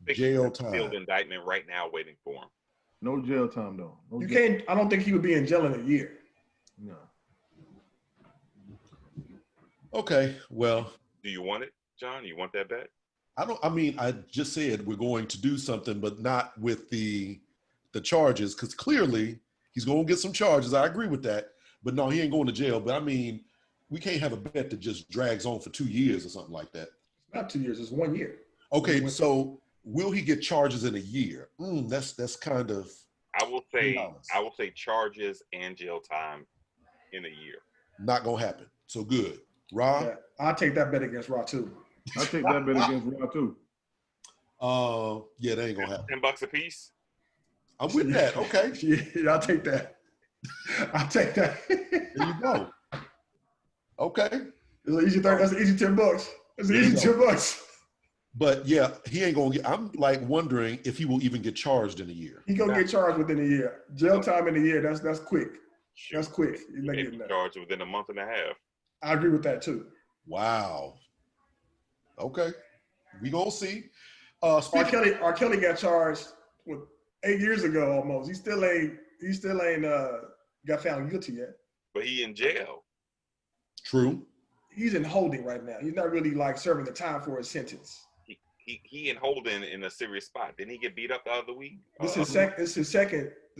think jail time. Field indictment right now, waiting for him. No jail time though. Can't. I don't think he would be in jail in a year. No. Okay. Well. Do you want it, John? You want that bet? I just said we're going to do something, but not with the charges, because clearly he's going to get some charges. I agree with that. But no, he ain't going to jail. But I mean, we can't have a bet that just drags on for 2 years or something like that. Not 2 years, it's 1 year. Okay, so will he get charges in a year? That's kind of. I will say charges and jail time in a year. Not gonna happen. So good, Ra. Yeah, I'll take that bet against Ra too. I'll take that bet against Ra too. Yeah, that ain't gonna happen. $10 a piece. I'm with that. Okay. Yeah, I'll take that. I'll take that. There you go. Okay. That's an easy $10. That's an easy $10. But yeah, he ain't gonna get. I'm like wondering if he will even get charged in a year. He gonna get charged within a year. Jail time in a year. That's quick. That's quick. He's not getting that. Charged within a month and a half. I agree with that too. Wow. Okay. We gonna see. R. Kelly got charged 8 years ago almost. He still ain't got found guilty yet. But he in jail. True. He's in holding right now. He's not really like serving the time for his sentence. He in holding in a serious spot. Didn't he get beat up the other week? This is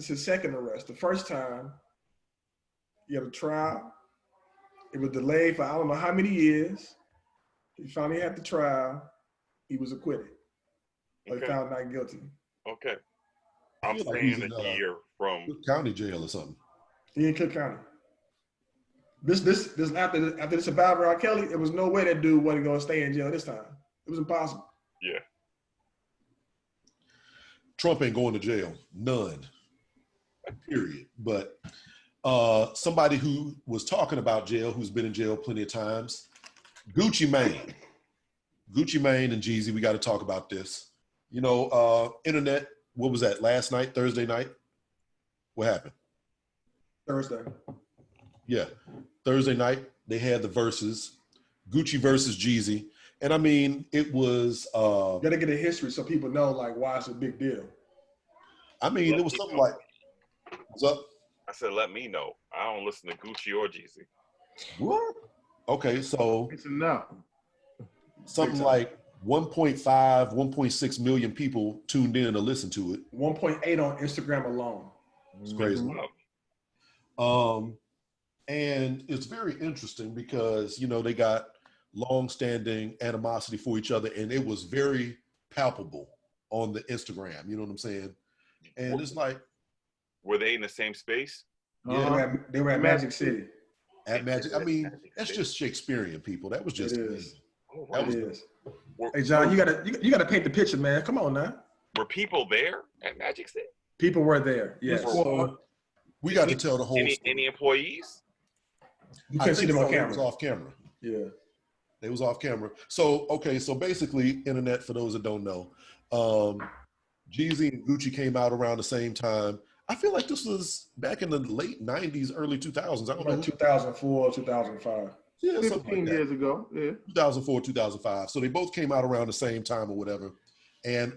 his second arrest. The first time he had a trial. It was delayed for I don't know how many years. He finally had the trial. He was acquitted. But he found not guilty. Okay. I'm saying a year from Cook County jail or something. He in Cook County. This after the Survivor R. Kelly, it was no way that dude wasn't gonna stay in jail this time. It was impossible. Yeah. Trump ain't going to jail. None. Period. But somebody who was talking about jail, who's been in jail plenty of times, Gucci Mane. Gucci Mane and Jeezy, we got to talk about this. You know, internet, what was that, last night, Thursday night? What happened? Thursday. Yeah. Thursday night, they had the Versuz, Gucci versus Jeezy. And I mean, it was... you got to get a history so people know, like, why it's a big deal. I mean, it was something like... What's up? I said, let me know. I don't listen to Gucci or Jeezy. What? Okay, so... It's enough. Something like 1.5, 1.6 million people tuned in to listen to it. 1.8 on Instagram alone. It's crazy. And it's very interesting because, you know, they got long-standing animosity for each other, and it was very palpable on the Instagram. You know what I'm saying? And it's like, were they in the same space? Yeah, they were at Magic City. At Magic. I mean, that's just Shakespearean, people. That was just. It is. That was. It is. Hey John, you gotta paint the picture, man. Come on now. Were people there at Magic City? People were there. Yes. So, we got to tell the whole. Any employees? You couldn't see them on camera. It was off camera. Yeah. They was off camera. So, okay, so basically, internet, for those that don't know, Jeezy and Gucci came out around the same time. I feel like this was back in the late 90s, early 2000s. I don't know. 2004, 2005. Yeah, 15 years ago. Yeah. 2004, 2005. So they both came out around the same time or whatever. And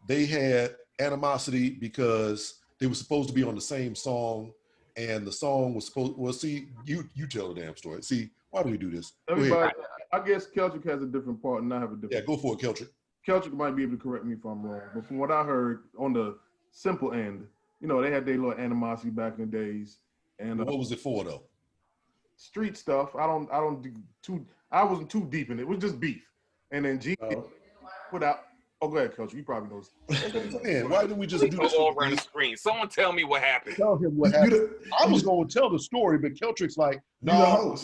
they had animosity because they were supposed to be on the same song. And the song was supposed, well, see, you tell the damn story. See, why do we do this? Everybody, I guess Keltric has a different part and I have a different. Yeah, go for it, Keltric. Keltric might be able to correct me if I'm wrong. But from what I heard on the simple end, you know, they had their little animosity back in the days. And what was it for though? Street stuff. I wasn't too deep in it. It was just beef. And then G put out. Oh, go ahead, Coach. You probably know. Man, why didn't we just do this all around the screen? Someone tell me what happened. Tell him what happened. I was going to tell the story, but Keltric's like, no.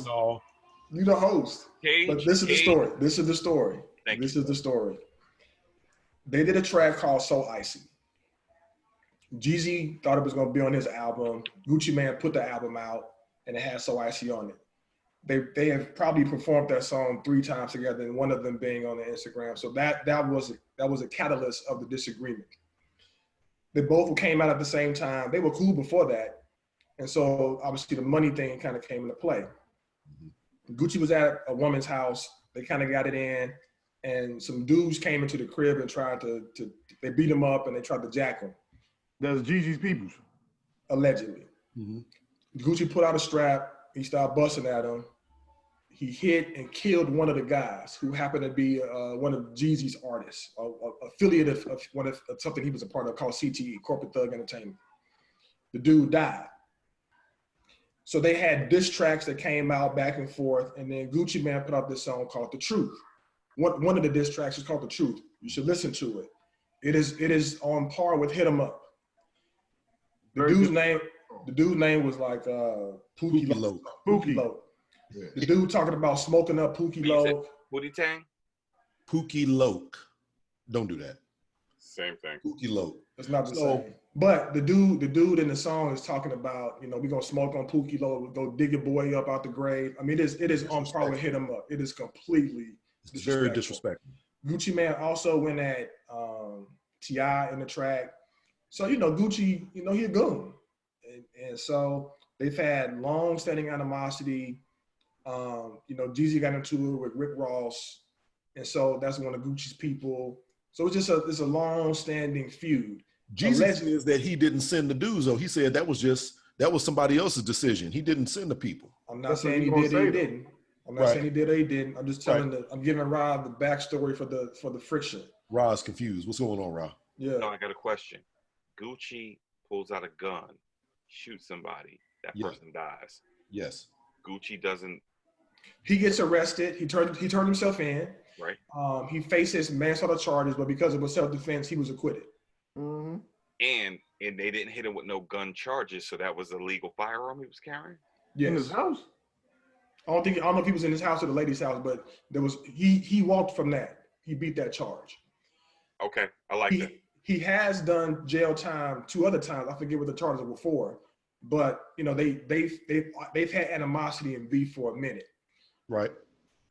You the host. But this is the story. This is the story. This is the story. They did a track called So Icy. Jeezy thought it was going to be on his album. Gucci Mane put the album out, and it had So Icy on it. They have probably performed that song 3 times together, and one of them being on the Instagram. So that was a catalyst of the disagreement. They both came out at the same time. They were cool before that, and so obviously the money thing kind of came into play. Gucci was at a woman's house. They kind of got it in, and some dudes came into the crib and tried to they beat him up and they tried to jack him. That's Jeezy's peoples. Allegedly. Mm-hmm. Gucci put out a strap. He started busting at him. He hit and killed one of the guys who happened to be one of Jeezy's artists, affiliate of something he was a part of called CTE, Corporate Thug Entertainment. The dude died. So they had diss tracks that came out back and forth, and then Gucci Mane put out this song called The Truth. One of the diss tracks is called The Truth. You should listen to it. It is on par with Hit 'Em Up. The dude's name was like Pookie Loc. Pookie Loc. Yeah. The dude talking about smoking up Pookie Loc. Pookie Tang? Pookie Loc. Don't do that. Same thing. Pookie Loc. It's not the same. But the dude in the song is talking about, you know, we're gonna smoke on Pookie Loc, we'll go dig your boy up out the grave. I mean, it is on par with Hit 'Em Up. It is completely very disrespectful. Gucci Mane also went at T.I. in the track. So, you know, Gucci, you know, he a goon. And so they've had long-standing animosity. You know, Jeezy got into it with Rick Ross. And so that's one of Gucci's people. So it's a long-standing feud. Jeezy says that he didn't send the dudes, though. He said that was somebody else's decision. He didn't send the people. I'm not saying he did or he didn't. I'm not saying he did or he didn't. I'm just telling I'm giving Rob the backstory for the friction. Rob's confused. What's going on, Rob? Yeah. No, I got a question. Gucci pulls out a gun, shoots somebody, that person dies. Yes. Gucci doesn't. He gets arrested. He turned himself in. Right. He faces manslaughter charges, but because it was self-defense, he was acquitted. Mm-hmm. And they didn't hit him with no gun charges, so that was a legal firearm he was carrying? Yes. In his house? I don't know if he was in his house or the lady's house, but there was he walked from that. He beat that charge. Okay, I like that. He has done jail time 2 other times. I forget what the charges were for, but you know they've had animosity and beef for a minute. Right.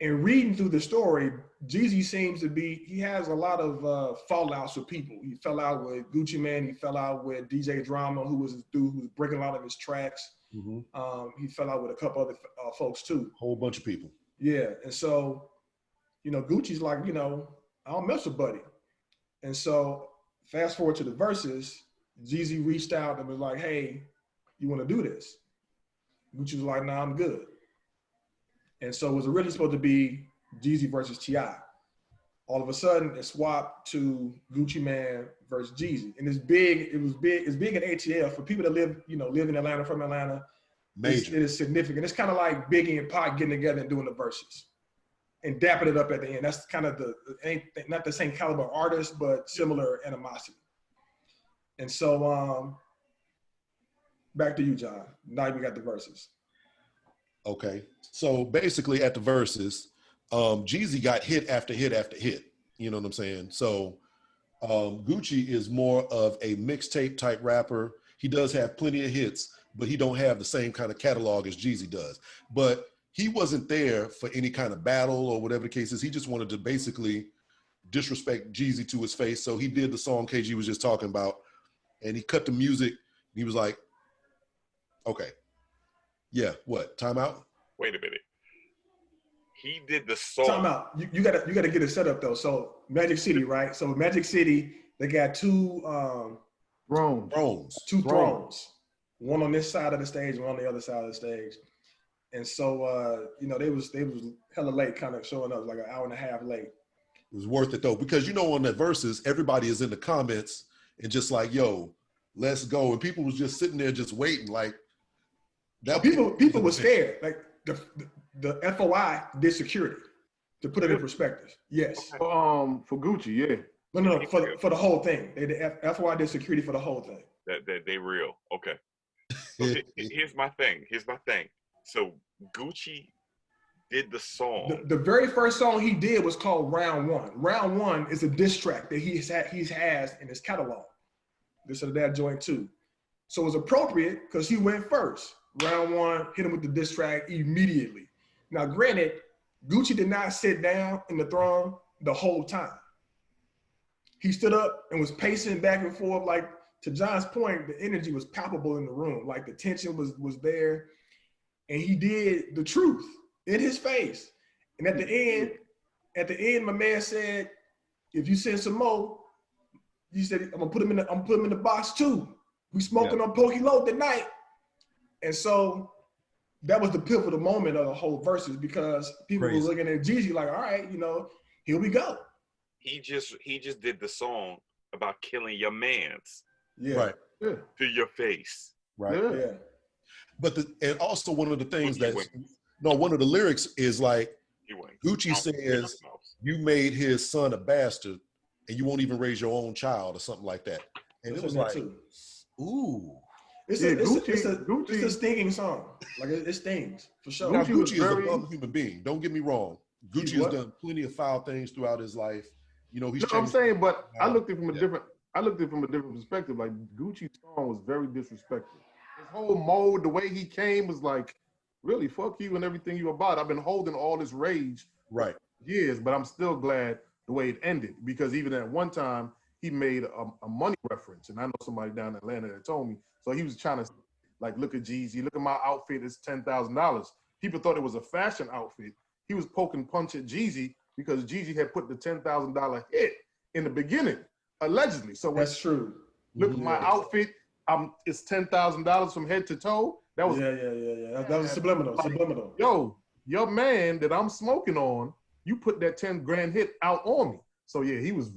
And reading through the story, Jeezy seems to be, he has a lot of fallouts with people. He fell out with Gucci Mane. He fell out with DJ Drama, who was his dude who was breaking a lot of his tracks. Mm-hmm. He fell out with a couple other folks too. Whole bunch of people. Yeah. And so, you know, Gucci's like, you know, I don't mess with Buddy. And so fast forward to the verses, Jeezy reached out and was like, hey, you want to do this? Gucci was like, nah, I'm good. And so it was originally supposed to be Jeezy versus T.I. All of a sudden, it swapped to Gucci Mane versus Jeezy. And it's big in ATL for people that live in Atlanta, from Atlanta. Major. It is significant. It's kind of like Biggie and Pac getting together and doing the verses and dapping it up at the end. That's kind of not the same caliber artist, but similar animosity. And so back to you, John. Now we got the verses. Okay. So basically at the verses, Jeezy got hit after hit after hit. You know what I'm saying? So Gucci is more of a mixtape type rapper. He does have plenty of hits, but he don't have the same kind of catalog as Jeezy does. But he wasn't there for any kind of battle or whatever the case is. He just wanted to basically disrespect Jeezy to his face. So he did the song KG was just talking about, and he cut the music. He was like, okay. Yeah, what? Time out? Wait a minute. He did the song. Time out. You gotta get it set up though. So Magic City, right? So Magic City, they got two Thrones. Two thrones. One on this side of the stage, one on the other side of the stage. And so they was hella late, kind of showing up, like an hour and a half late. It was worth it though, because on the verses, everybody is in the comments and just like, yo, let's go. And people was just sitting there just waiting, like that. People were scared. Like the FOI did security, to put it in perspective. Yes. For Gucci, yeah. No, for the whole thing. The FOI did security for the whole thing. That they real. Okay. So here's my thing. So Gucci did the song. The very first song he did was called Round One. Round One is a diss track that he has in his catalog. This or that joint too. So it was appropriate because he went first. Round One, hit him with the diss track immediately. Now, granted, Gucci did not sit down in the throne the whole time. He stood up and was pacing back and forth. Like, to John's point, the energy was palpable in the room. Like, the tension was there. And he did the truth in his face. And at the end, my man said, if you send some more, he said, I'm gonna put him in the box too. We smoking on Pokey Low tonight. And so that was the pivotal moment of the whole verses, because people were looking at Jeezy like, all right, here we go. He just did the song about killing your mans. Yeah. Right. Yeah. To your face. Right. Yeah. But and also one of the things one of the lyrics is like, Gucci says, you made his son a bastard and you won't even raise your own child or something like that. And it was like, ooh. It's a stinging song. Like, it stings, for sure. Now, Gucci is a bum human being. Don't get me wrong. Gucci has done plenty of foul things throughout his life. He's changed. I'm saying, but I looked at it from a different perspective. Like, Gucci's song was very disrespectful. His whole mode, the way he came was like, really, fuck you and everything you about. I've been holding all this rage for years, but I'm still glad the way it ended, because even at one time he made a money reference, and I know somebody down in Atlanta that told me. So he was trying to, like, look at Jeezy, look at my outfit, it's $10,000. People thought it was a fashion outfit. He was poking punch at Jeezy because Jeezy had put the $10,000 hit in the beginning, allegedly. So that's true. Look at my outfit. It's $10,000 from head to toe. That was That was subliminal. Yo, your man that I'm smoking on, you put that 10 grand hit out on me. So yeah, he was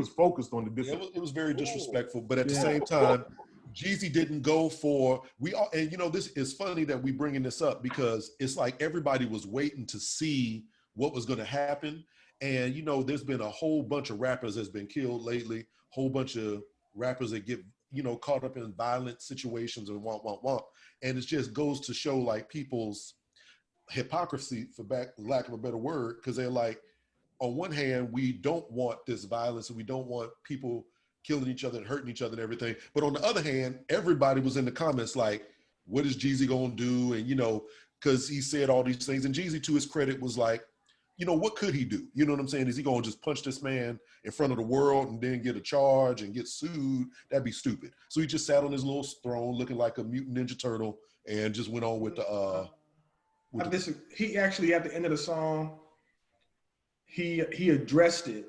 focused on the disrespect. It was very disrespectful, but at the same time, Jeezy didn't go for this is funny that we bringing this up, because it's like everybody was waiting to see what was going to happen. And there's been a whole bunch of rappers that's been killed lately, whole bunch of rappers that get caught up in violent situations and womp. And it just goes to show like people's hypocrisy, for lack of a better word, because they're like, on one hand, we don't want this violence and we don't want people killing each other and hurting each other and everything. But on the other hand, everybody was in the comments like, what is Jeezy gonna do? And, because he said all these things. And Jeezy, to his credit, was like, what could he do? You know what I'm saying? Is he gonna just punch this man in front of the world and then get a charge and get sued? That'd be stupid. So he just sat on his little throne looking like a mutant Ninja Turtle and just went on with the he actually, at the end of the song, he addressed it.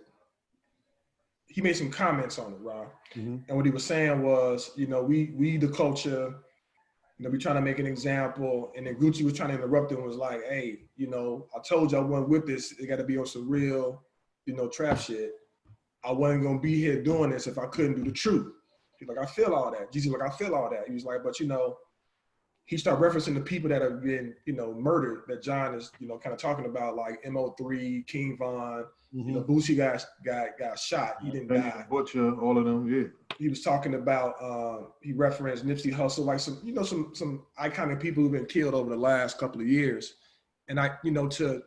He made some comments on it, Rob. Mm-hmm. And what he was saying was, we the culture, we trying to make an example. And then Gucci was trying to interrupt him and was like, hey, I told you I wasn't with this. It got to be on some real, trap shit. I wasn't going to be here doing this if I couldn't do the truth. He's like, I feel all that. Jeezy like, I feel all that. He was like, but he started referencing the people that have been, murdered, that John is, kind of talking about, like MO3, King Von, Boosie got shot. He didn't die. Butcher, all of them, yeah. He was talking about, he referenced Nipsey Hussle, like some iconic people who've been killed over the last couple of years. And to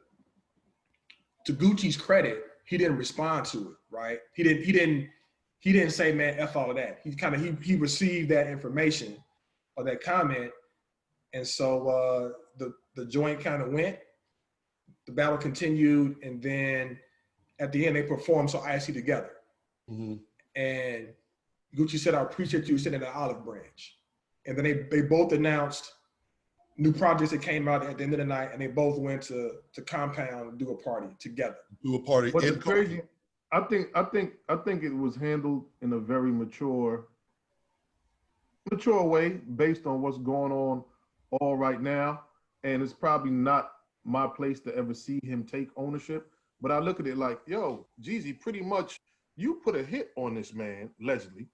Gucci's credit, he didn't respond to it, right? He didn't say, man, F all of that. He received that information or that comment. And so the joint kind of went, the battle continued, and then at the end they performed So Icy together. Mm-hmm. And Gucci said, I appreciate you sitting in the olive branch. And then they both announced new projects that came out at the end of the night, and they both went to Compound to do a party together. Do a party. What's crazy, I think it was handled in a very mature way based on what's going on all right now. And it's probably not my place to ever see him take ownership. But I look at it like, yo, Jeezy, pretty much you put a hit on this man, allegedly,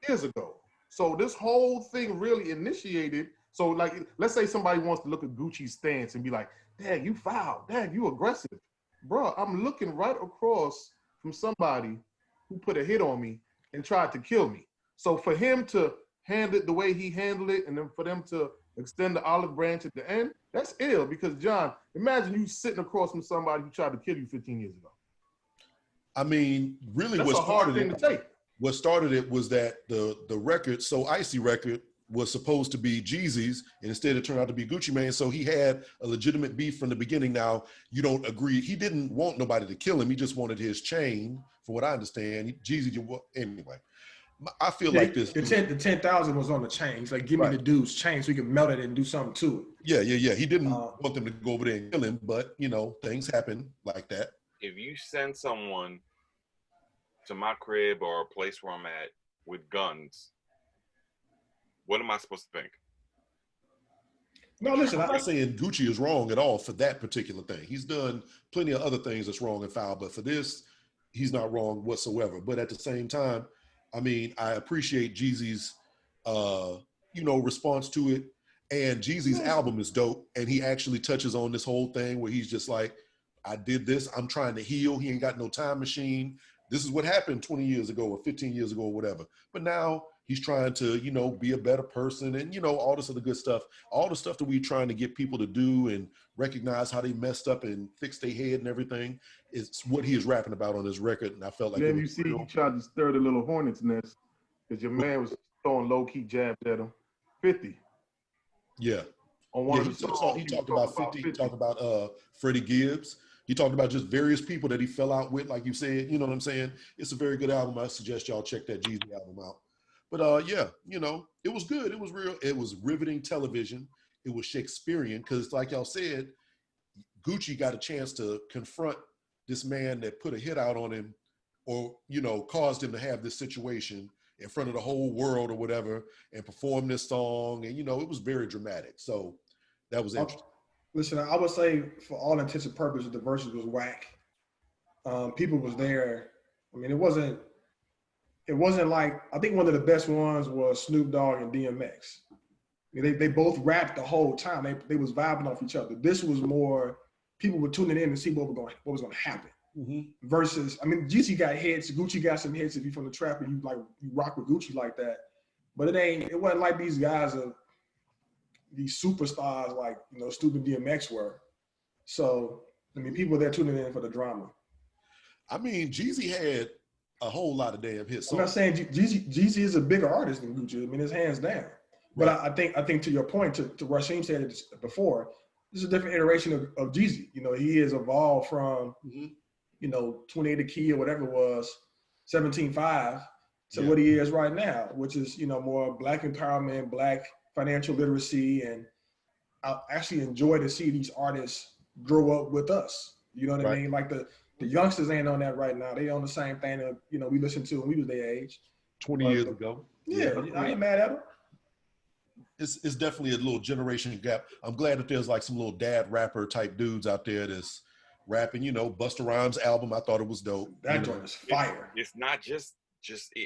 years ago. So this whole thing really initiated. So like, let's say somebody wants to look at Gucci's stance and be like, dang, you foul, dang, you aggressive. Bro, I'm looking right across from somebody who put a hit on me and tried to kill me. So for him to handle it the way he handled it, and then for them to extend the olive branch at the end, that's ill. Because John, imagine you sitting across from somebody who tried to kill you 15 years ago. I mean, really, that's a hard thing to take. What started it was that the record, So Icy record, was supposed to be Jeezy's, and instead it turned out to be Gucci Mane. So he had a legitimate beef from the beginning. Now, you don't agree. He didn't want nobody to kill him. He just wanted his chain, from what I understand. Anyway. I feel like this. The 10,000 was on the chain. He's like, give me the dude's chain so he can melt it and do something to it. Yeah. He didn't want them to go over there and kill him, but things happen like that. If you send someone to my crib or a place where I'm at with guns, what am I supposed to think? No, listen, I'm not saying Gucci is wrong at all for that particular thing. He's done plenty of other things that's wrong and foul, but for this, he's not wrong whatsoever. But at the same time, I mean, I appreciate Jeezy's, response to it. And Jeezy's album is dope. And he actually touches on this whole thing where he's just like, I did this. I'm trying to heal. He ain't got no time machine. This is what happened 20 years ago or 15 years ago or whatever. But now he's trying to, be a better person and, all this other good stuff. All the stuff that we're trying to get people to do and recognize how they messed up and fix their head and everything is what he is rapping about on his record. And I felt like— Then you see he tried to stir the little hornet's nest because your man was throwing low-key jabs at him. 50. Yeah. On one of the songs, he talked about 50. He talked about Freddie Gibbs. He talked about just various people that he fell out with, like you said. You know what I'm saying? It's a very good album. I suggest y'all check that Jeezy album out. But it was good. It was real. It was riveting television. It was Shakespearean because, like y'all said, Gucci got a chance to confront this man that put a hit out on him or, caused him to have this situation in front of the whole world or whatever and perform this song. And, it was very dramatic. So that was interesting. Listen, I would say for all intents and purposes, the Versuz was whack. People was there. I mean, it wasn't like— I think one of the best ones was Snoop Dogg and DMX. I mean, they both rapped the whole time. They was vibing off each other. This was more people were tuning in to see what was going to happen. Mm-hmm. Versus, I mean, Jeezy got hits. Gucci got some hits. If you're from the trap and you rock with Gucci like that, But it wasn't like these guys are these superstars like, Stupid DMX were. So, I mean, people there tuning in for the drama. I mean, Jeezy had a whole lot of damn hit songs. I'm not saying Jeezy is a bigger artist than Gucci. I mean, it's hands down. But Right. I think to your point, to Rasheem said it before, this is a different iteration of Jeezy. He has evolved from, 28 the Key or whatever it was, 17.5 to what he is right now, which is, more Black empowerment, Black financial literacy. And I actually enjoy to see these artists grow up with us. You know what I mean? Like the youngsters ain't on that right now. They on the same thing that, we listened to when we was their age. 20 years ago. Yeah, I ain't mad at them. It's definitely a little generation gap. I'm glad that there's like some little dad rapper type dudes out there that's rapping. Busta Rhymes album, I thought it was dope. That joint is fire. It's not just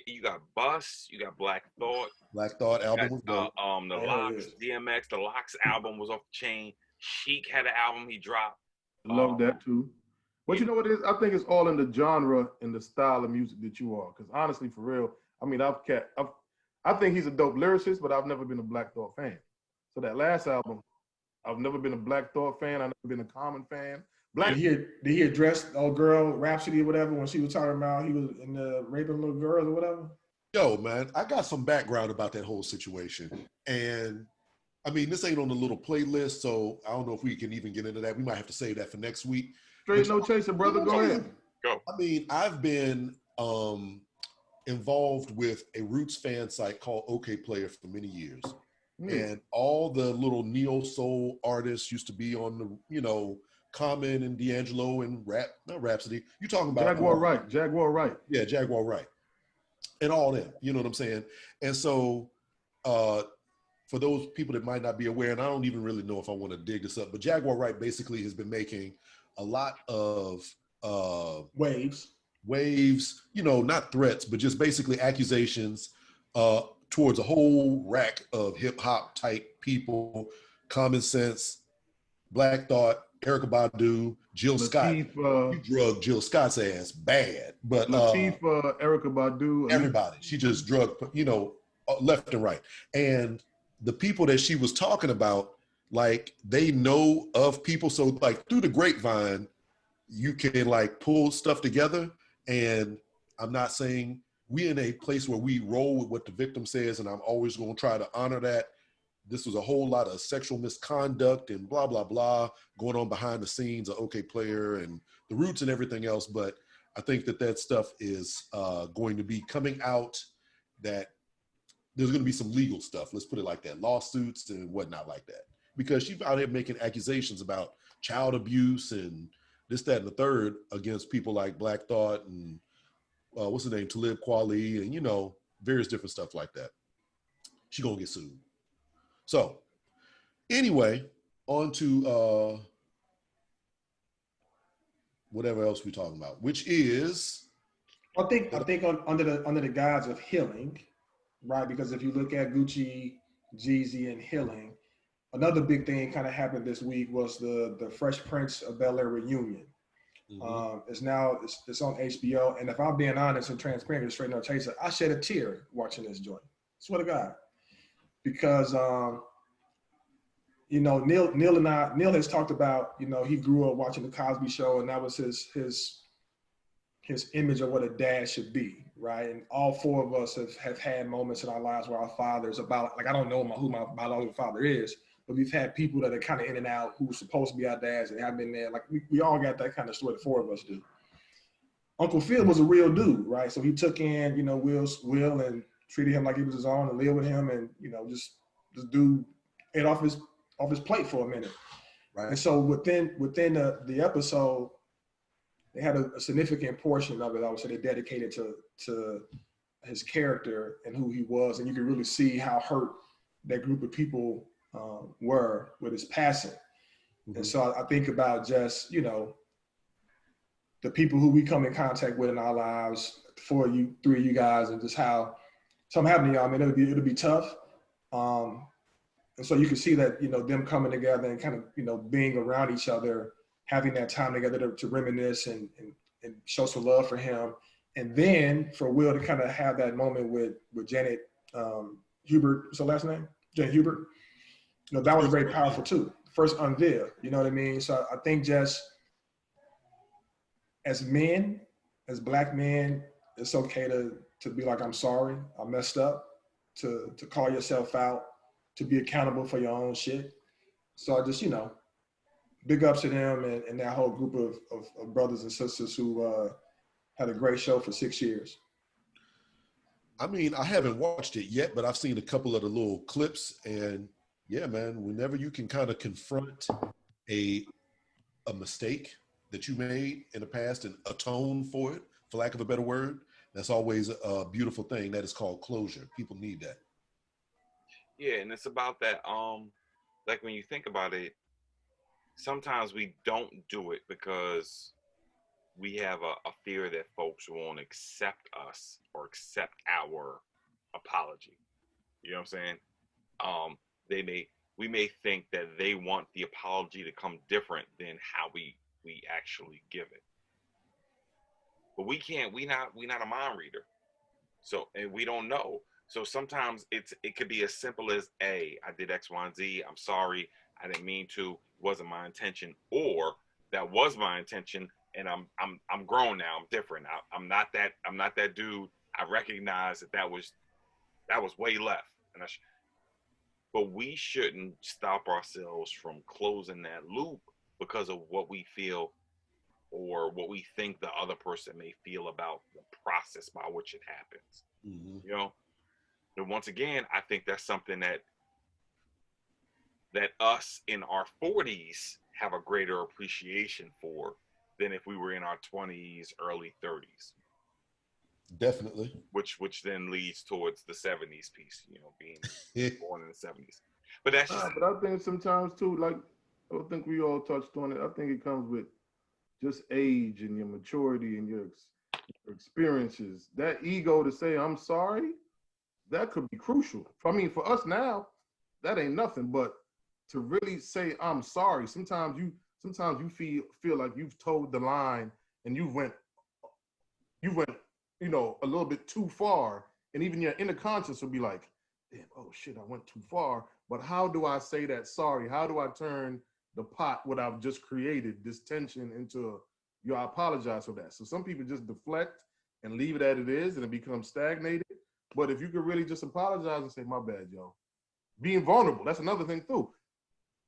you got Bus, you got Black Thought. Black Thought album was dope. The Locks, DMX, the Locks album was off the chain. Sheik had an album he dropped. Love that too. But you know what it is? I think it's all in the genre and the style of music that you are. Because honestly, for real, I mean, I think he's a dope lyricist, but I've never been a Black Thought fan. So that last album, I've never been a Black Thought fan. I've never been a Common fan. Did he address the old girl Rhapsody or whatever when she was talking about he was in the raping little girls or whatever? Yo, man, I got some background about that whole situation. And I mean, this ain't on the little playlist, so I don't know if we can even get into that. We might have to save that for next week. Straight no chaser, brother. Go ahead. Go. I mean, I've been involved with a Roots fan site called OK Player for many years. And all the little neo soul artists used to be on the, Common and D'Angelo and not Rhapsody. You talking about Jaguar Wright. Yeah, Jaguar Wright. And all them, you know what I'm saying? And so for those people that might not be aware, and I don't even really know if I want to dig this up, but Jaguar Wright basically has been making a lot of waves, not threats, but just basically accusations towards a whole rack of hip hop type people, Common Sense, Black Thought, Erykah Badu, Jill Scott. You drugged Jill Scott's ass bad, but Erykah Badu, everybody. She just drugged, left and right. And the people that she was talking about, like, they know of people. So like through the grapevine, you can like pull stuff together. And I'm not saying we in a place where we roll with what the victim says, and I'm always going to try to honor that. This was a whole lot of sexual misconduct and blah, blah, blah going on behind the scenes of OK Player and the Roots and everything else. But I think that stuff is going to be coming out, that there's going to be some legal stuff. Let's put it like that. Lawsuits and whatnot like that. Because she's out here making accusations about child abuse and this, that, and the third against people like Black Thought and what's the name? Talib Kweli and, various different stuff like that. She's going to get sued. So anyway, on to whatever else we're talking about, which is I think under the guise of healing, right? Because if you look at Gucci, Jeezy, and healing, another big thing kind of happened this week was the Fresh Prince of Bel-Air reunion. Mm-hmm. It's on HBO, and if I'm being honest and transparent, straight no chaser, I shed a tear watching this joint. Swear to God. Because Neil has talked about, he grew up watching the Cosby Show, and that was his image of what a dad should be, right? And all four of us have had moments in our lives where our fathers about, like, I don't know who my biological father is, but we've had people that are kind of in and out who were supposed to be our dads and have been there. Like we all got that kind of story, the four of us do. Uncle Phil was a real dude, right? So he took in, Will and treated him like he was his own and lived with him, and just do it off his plate for a minute. Right. And so within the episode, they had a significant portion of it, I would say, they dedicated to his character and who he was, and you can really see how hurt that group of people were with his passing. Mm-hmm. And so I think about just the people who we come in contact with in our lives, three of you guys, and just how something happened to y'all. I mean, it'll be tough. And so you can see that, them coming together and kind of, being around each other, having that time together to reminisce and show some love for him. And then for Will to kind of have that moment with Janet Hubert, what's the last name? Jen Hubert. You know, that was very powerful too. First unveil, you know what I mean? So I think just as men, as black men, it's okay to be like, I'm sorry, I messed up, to call yourself out, to be accountable for your own shit. So I just, you know, big ups to them and that whole group of brothers and sisters who had a great show for 6 years. I mean, I haven't watched it yet, but I've seen a couple of the little clips, and yeah, man, whenever you can kind of confront a mistake that you made in the past and atone for it, for lack of a better word, that's always a beautiful thing. That is called closure. People need that. Yeah, and it's about that. Like when you think about it, sometimes we don't do it because we have a fear that folks won't accept us or accept our apology. You know what I'm saying? We may think that they want the apology to come different than how we actually give it. But we can't. We not a mind reader. So, and we don't know. So sometimes it could be as simple as, I did X, Y, and Z. I'm sorry. I didn't mean to. It wasn't my intention. Or that was my intention, and I'm grown now. I'm different. I'm not that dude. I recognize that was way left. But we shouldn't stop ourselves from closing that loop because of what we feel or what we think the other person may feel about the process by which it happens. Mm-hmm. You know, and once again, I think that's something that us in our 40s have a greater appreciation for than if we were in our 20s, early 30s. Definitely. Which then leads towards the 70s piece, you know, being born in the 70s. But that's just. But I think sometimes too, like I think we all touched on it. I think it comes with just age and your maturity and your experiences. That ego to say I'm sorry, that could be crucial. I mean, for us now, that ain't nothing. But to really say I'm sorry, sometimes you feel like you've toed the line and you went, you know, a little bit too far, and even your inner conscience will be like, damn, oh shit, I went too far. But how do I say that sorry? How do I turn the pot, what I've just created, this tension into, I apologize for that. So some people just deflect and leave it as it is, and it becomes stagnated. But if you could really just apologize and say, my bad, yo. Being vulnerable, that's another thing too.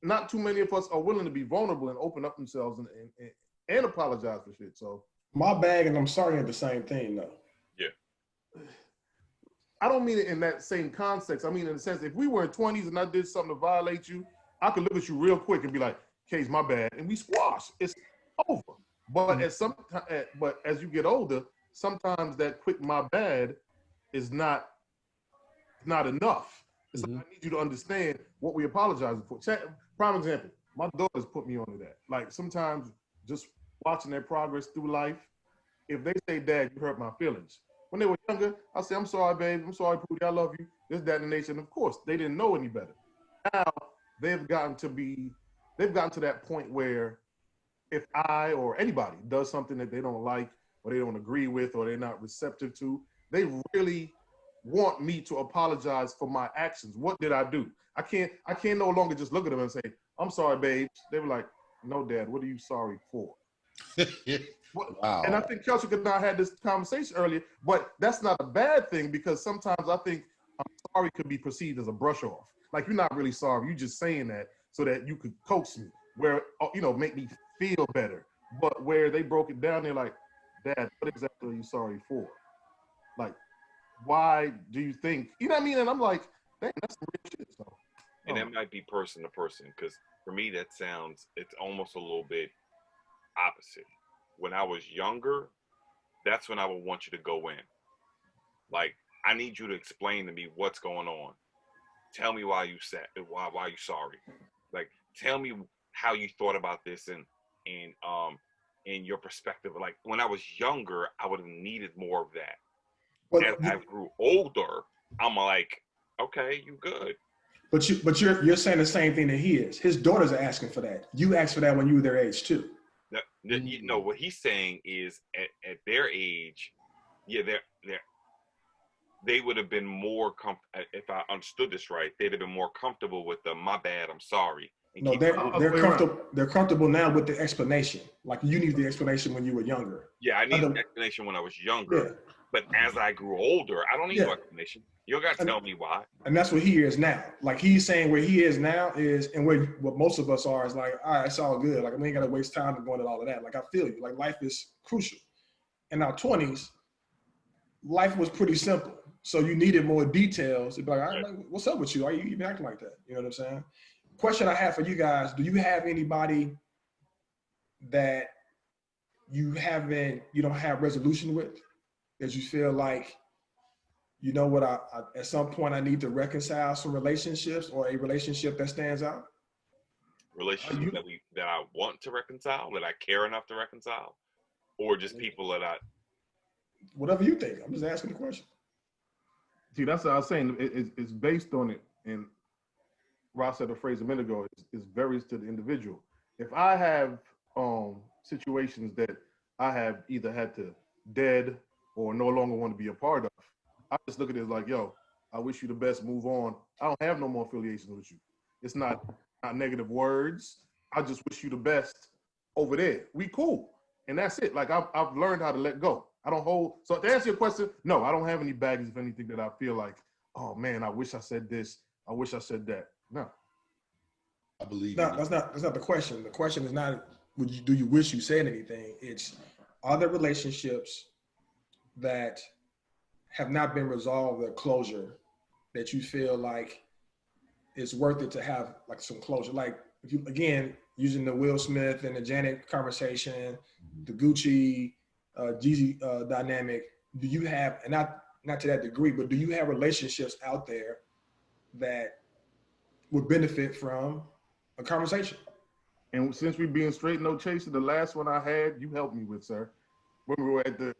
Not too many of us are willing to be vulnerable and open up themselves and apologize for shit. So my bad and I'm sorry are the same thing though. Yeah. I don't mean it in that same context. I mean in the sense, if we were in 20s and I did something to violate you, I could look at you real quick and be like, "Case, my bad," and we squash. It's over. But as you get older, sometimes that quick "my bad" is not enough. It's like, I need you to understand what we apologizing for. Prime example, my daughters put me onto that. Like sometimes just watching their progress through life, if they say, "Dad, you hurt my feelings," when they were younger, I say, "I'm sorry, babe. I'm sorry, Pootie. I love you." This, that, and the nation. Of course, they didn't know any better. Now they've gotten to that point where if I or anybody does something that they don't like or they don't agree with or they're not receptive to, they really want me to apologize for my actions. What did I do? I can't no longer just look at them and say, "I'm sorry, babes." They were like, "No, Dad, what are you sorry for?" Wow. And I think Keltric and I had this conversation earlier, but that's not a bad thing because sometimes I think I'm sorry could be perceived as a brush off. Like you're not really sorry, you're just saying that so that you could coax me, where, you know, make me feel better. But where they broke it down, they're like, "Dad, what exactly are you sorry for? Like, why do you think," you know what I mean? And I'm like, "Dang, that's some real shit." So, and that might be person to person, because for me, it's almost a little bit opposite. When I was younger, that's when I would want you to go in. Like, I need you to explain to me what's going on. Tell me why you sorry. Like, tell me how you thought about this and your perspective. Like, when I was younger, I would have needed more of that. But as I grew older, I'm like, okay, you good. But you're saying the same thing that he is. His daughters are asking for that. You asked for that when you were their age too. You know what he's saying is at their age, yeah, they would have been more if I understood this right, they'd have been more comfortable with the "my bad, I'm sorry." And No, keep they're moving. they're comfortable. They're comfortable now with the explanation. Like you need the explanation when you were younger. Yeah, I needed an explanation when I was younger, Yeah. but as I grew older, I don't need no explanation. You don't got to tell me why. And that's what he is now. Like he's saying where he is now is, and where what most of us are is like, all right, it's all good. Like we ain't got to waste time going into all of that. Like I feel you. Like life is crucial. In our 20s, life was pretty simple. So you needed more details. It'd be like, all right, like, what's up with you? Are you even acting like that? You know what I'm saying? Question I have for you guys: do you have anybody that you don't have resolution with, that you feel like, you know what, I at some point I need to reconcile some relationships, or a relationship that stands out? Relationship that I want to reconcile, that I care enough to reconcile, or just people that I. Whatever you think. I'm just asking the question. See, that's what I was saying. It's based on it, and Ross said a phrase a minute ago. It varies to the individual. If I have situations that I have either had to dead or no longer want to be a part of, I just look at it like, yo, I wish you the best, move on. I don't have no more affiliations with you. It's not negative words. I just wish you the best over there. We cool. And that's it. Like I've learned how to let go. I don't hold. So to answer your question, no, I don't have any baggage of anything that I feel like, oh man, I wish I said this. I wish I said that. No. I believe that's not the question. The question is not, do you wish you said anything? It's, are there relationships that have not been resolved, or closure, that you feel like it's worth it to have like some closure? Like if you, again, using the Will Smith and the Janet conversation, the Gucci, Jeezy dynamic, do you have, and not to that degree, but do you have relationships out there that would benefit from a conversation? And since we being straight, no chaser, the last one I had, you helped me with, sir, when we were at the,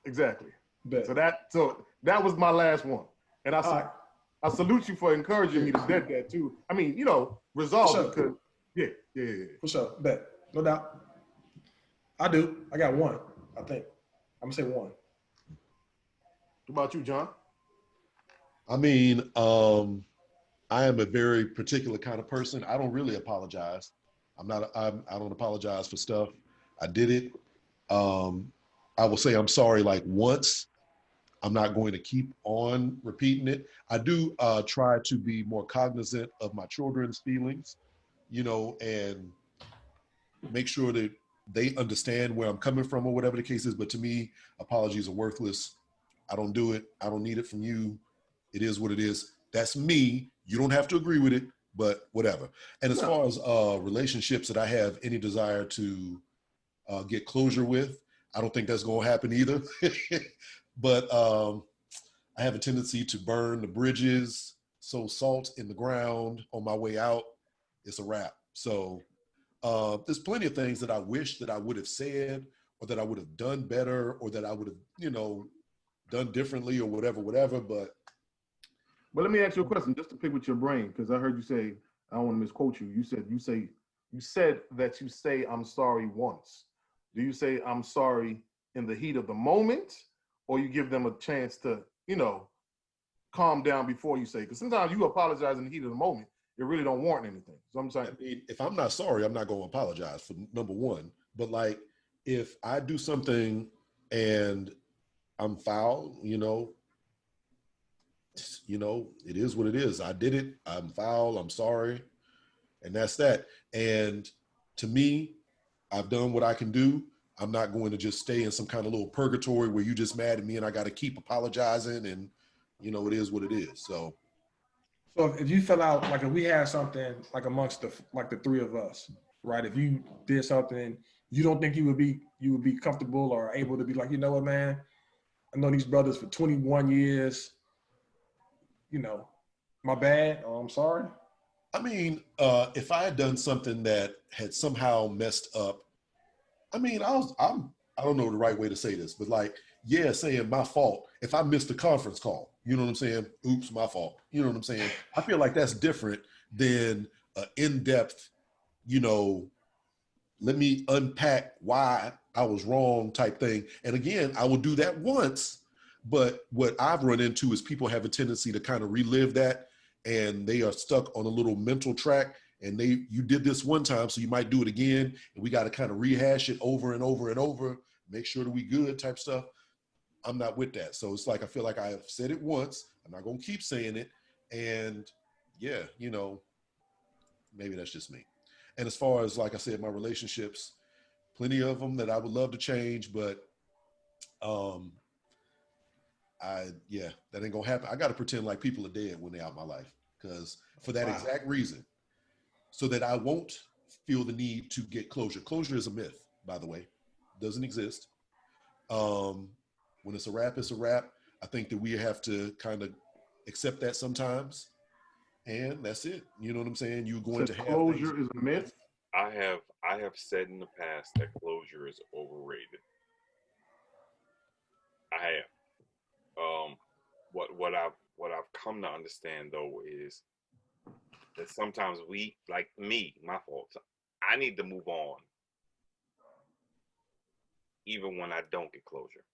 exactly. Bet. So that was my last one. And I salute you for encouraging me to dead that too. I mean, resolve it. Sure. Yeah. For sure, bet, no doubt. I do. I got one, I think. I'm gonna say one. What about you, John? I mean, I am a very particular kind of person. I don't really apologize. I don't apologize for stuff. I did it. I will say I'm sorry like once. I'm not going to keep on repeating it. I do try to be more cognizant of my children's feelings, and make sure that they understand where I'm coming from or whatever the case is. But to me, apologies are worthless. I don't do it. I don't need it from you. It is what it is. That's me. You don't have to agree with it, but whatever. And as far as relationships that I have any desire to get closure with, I don't think that's going to happen either. But I have a tendency to burn the bridges, sow salt in the ground on my way out. It's a wrap. So there's plenty of things that I wish that I would have said, or that I would have done better, or that I would have, done differently, or whatever. But let me ask you a question, just to pick with your brain, because I heard you say, I don't want to misquote you. You said that you say I'm sorry once. Do you say I'm sorry in the heat of the moment, or you give them a chance to, calm down before you say? Because sometimes you apologize in the heat of the moment, it really don't warrant anything. So I'm saying, I mean, if I'm not sorry, I'm not going to apologize for number one. But like, if I do something and I'm foul, it is what it is. I did it. I'm foul. I'm sorry. And that's that. And to me, I've done what I can do. I'm not going to just stay in some kind of little purgatory where you just mad at me and I got to keep apologizing, and it is what it is. So if you fell out, like if we had something like amongst the three of us, right? If you did something, you don't think you would be comfortable or able to be like, you know what, man, I know these brothers for 21 years, my bad, or I'm sorry. I mean, if I had done something that had somehow messed up, I mean, I don't know the right way to say this, but like, yeah, saying my fault. If I missed a conference call, you know what I'm saying? Oops, my fault. You know what I'm saying? I feel like that's different than an in-depth, let me unpack why I was wrong type thing. And again, I will do that once, But what I've run into is people have a tendency to kind of relive that, and they are stuck on a little mental track. And you did this one time, so you might do it again, and we got to kind of rehash it over and over and over, make sure that we good type stuff. I'm not with that. So it's like, I feel like I've said it once. I'm not going to keep saying it. And yeah, you know, maybe that's just me. And as far as, like I said, my relationships, plenty of them that I would love to change, but that ain't gonna happen. I got to pretend like people are dead when they're out of my life, because for that exact reason, so that I won't feel the need to get closure. Closure is a myth, by the way, doesn't exist. When it's a wrap, it's a wrap. I think that we have to kind of accept that sometimes, and that's it. You know what I'm saying? You're going to have closure is a myth. I have said in the past that closure is overrated. I have. What I've come to understand though is that sometimes we, like me, my fault, I need to move on even when I don't get closure.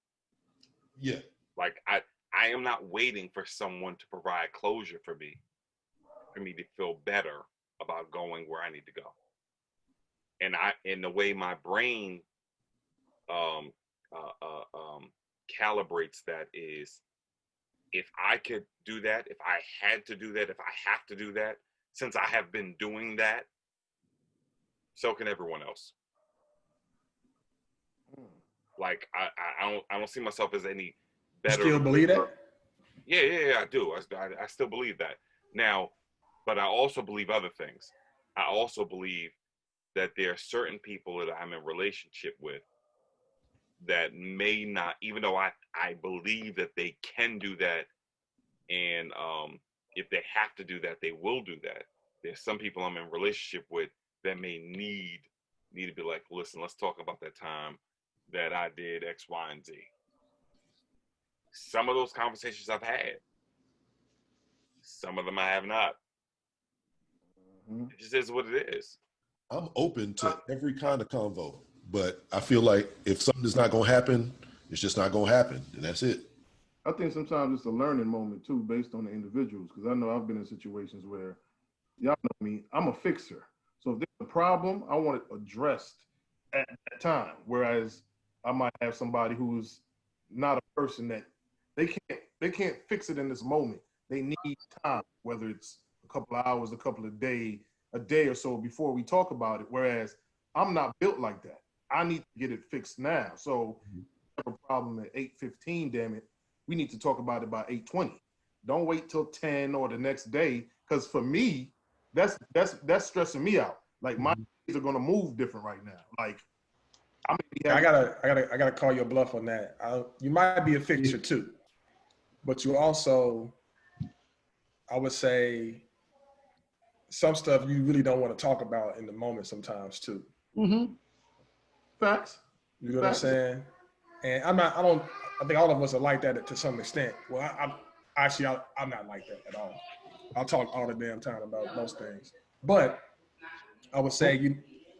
Yeah. Like I am not waiting for someone to provide closure for me to feel better about going where I need to go. And in the way my brain calibrates that is, if I could do that, if I had to do that, if I have to do that, since I have been doing that, so can everyone else. Like I don't see myself as any better. You still believe that? Yeah, I do. I still believe that. Now, but I also believe other things. I also believe that there are certain people that I'm in relationship with that may not, even though I believe that they can do that, and if they have to do that, they will do that. There's some people I'm in relationship with that may need to be like, listen, let's talk about that time that I did X, Y, and Z. Some of those conversations I've had. Some of them I have not. It just is what it is. I'm open to every kind of convo, but I feel like if something is not going to happen, it's just not going to happen, and that's it. I think sometimes it's a learning moment too, based on the individuals, because I know I've been in situations where, y'all know me, I'm a fixer. So if there's a problem, I want it addressed at that time. Whereas I might have somebody who's not a person that they can't fix it in this moment. They need time, whether it's a couple of hours, a day or so before we talk about it. Whereas I'm not built like that. I need to get it fixed now. So if I have a problem at 8:15, damn it, we need to talk about it by 8:20. Don't wait till 10 or the next day, because for me, that's stressing me out. Like my days are gonna move different right now. Like I gotta call your bluff on that. You might be a fixer too, but you also, I would say, some stuff you really don't want to talk about in the moment sometimes too. Facts. You know what I'm saying? And I think all of us are like that to some extent. Well, I'm not like that at all. I'll talk all the damn time about most things. But I would say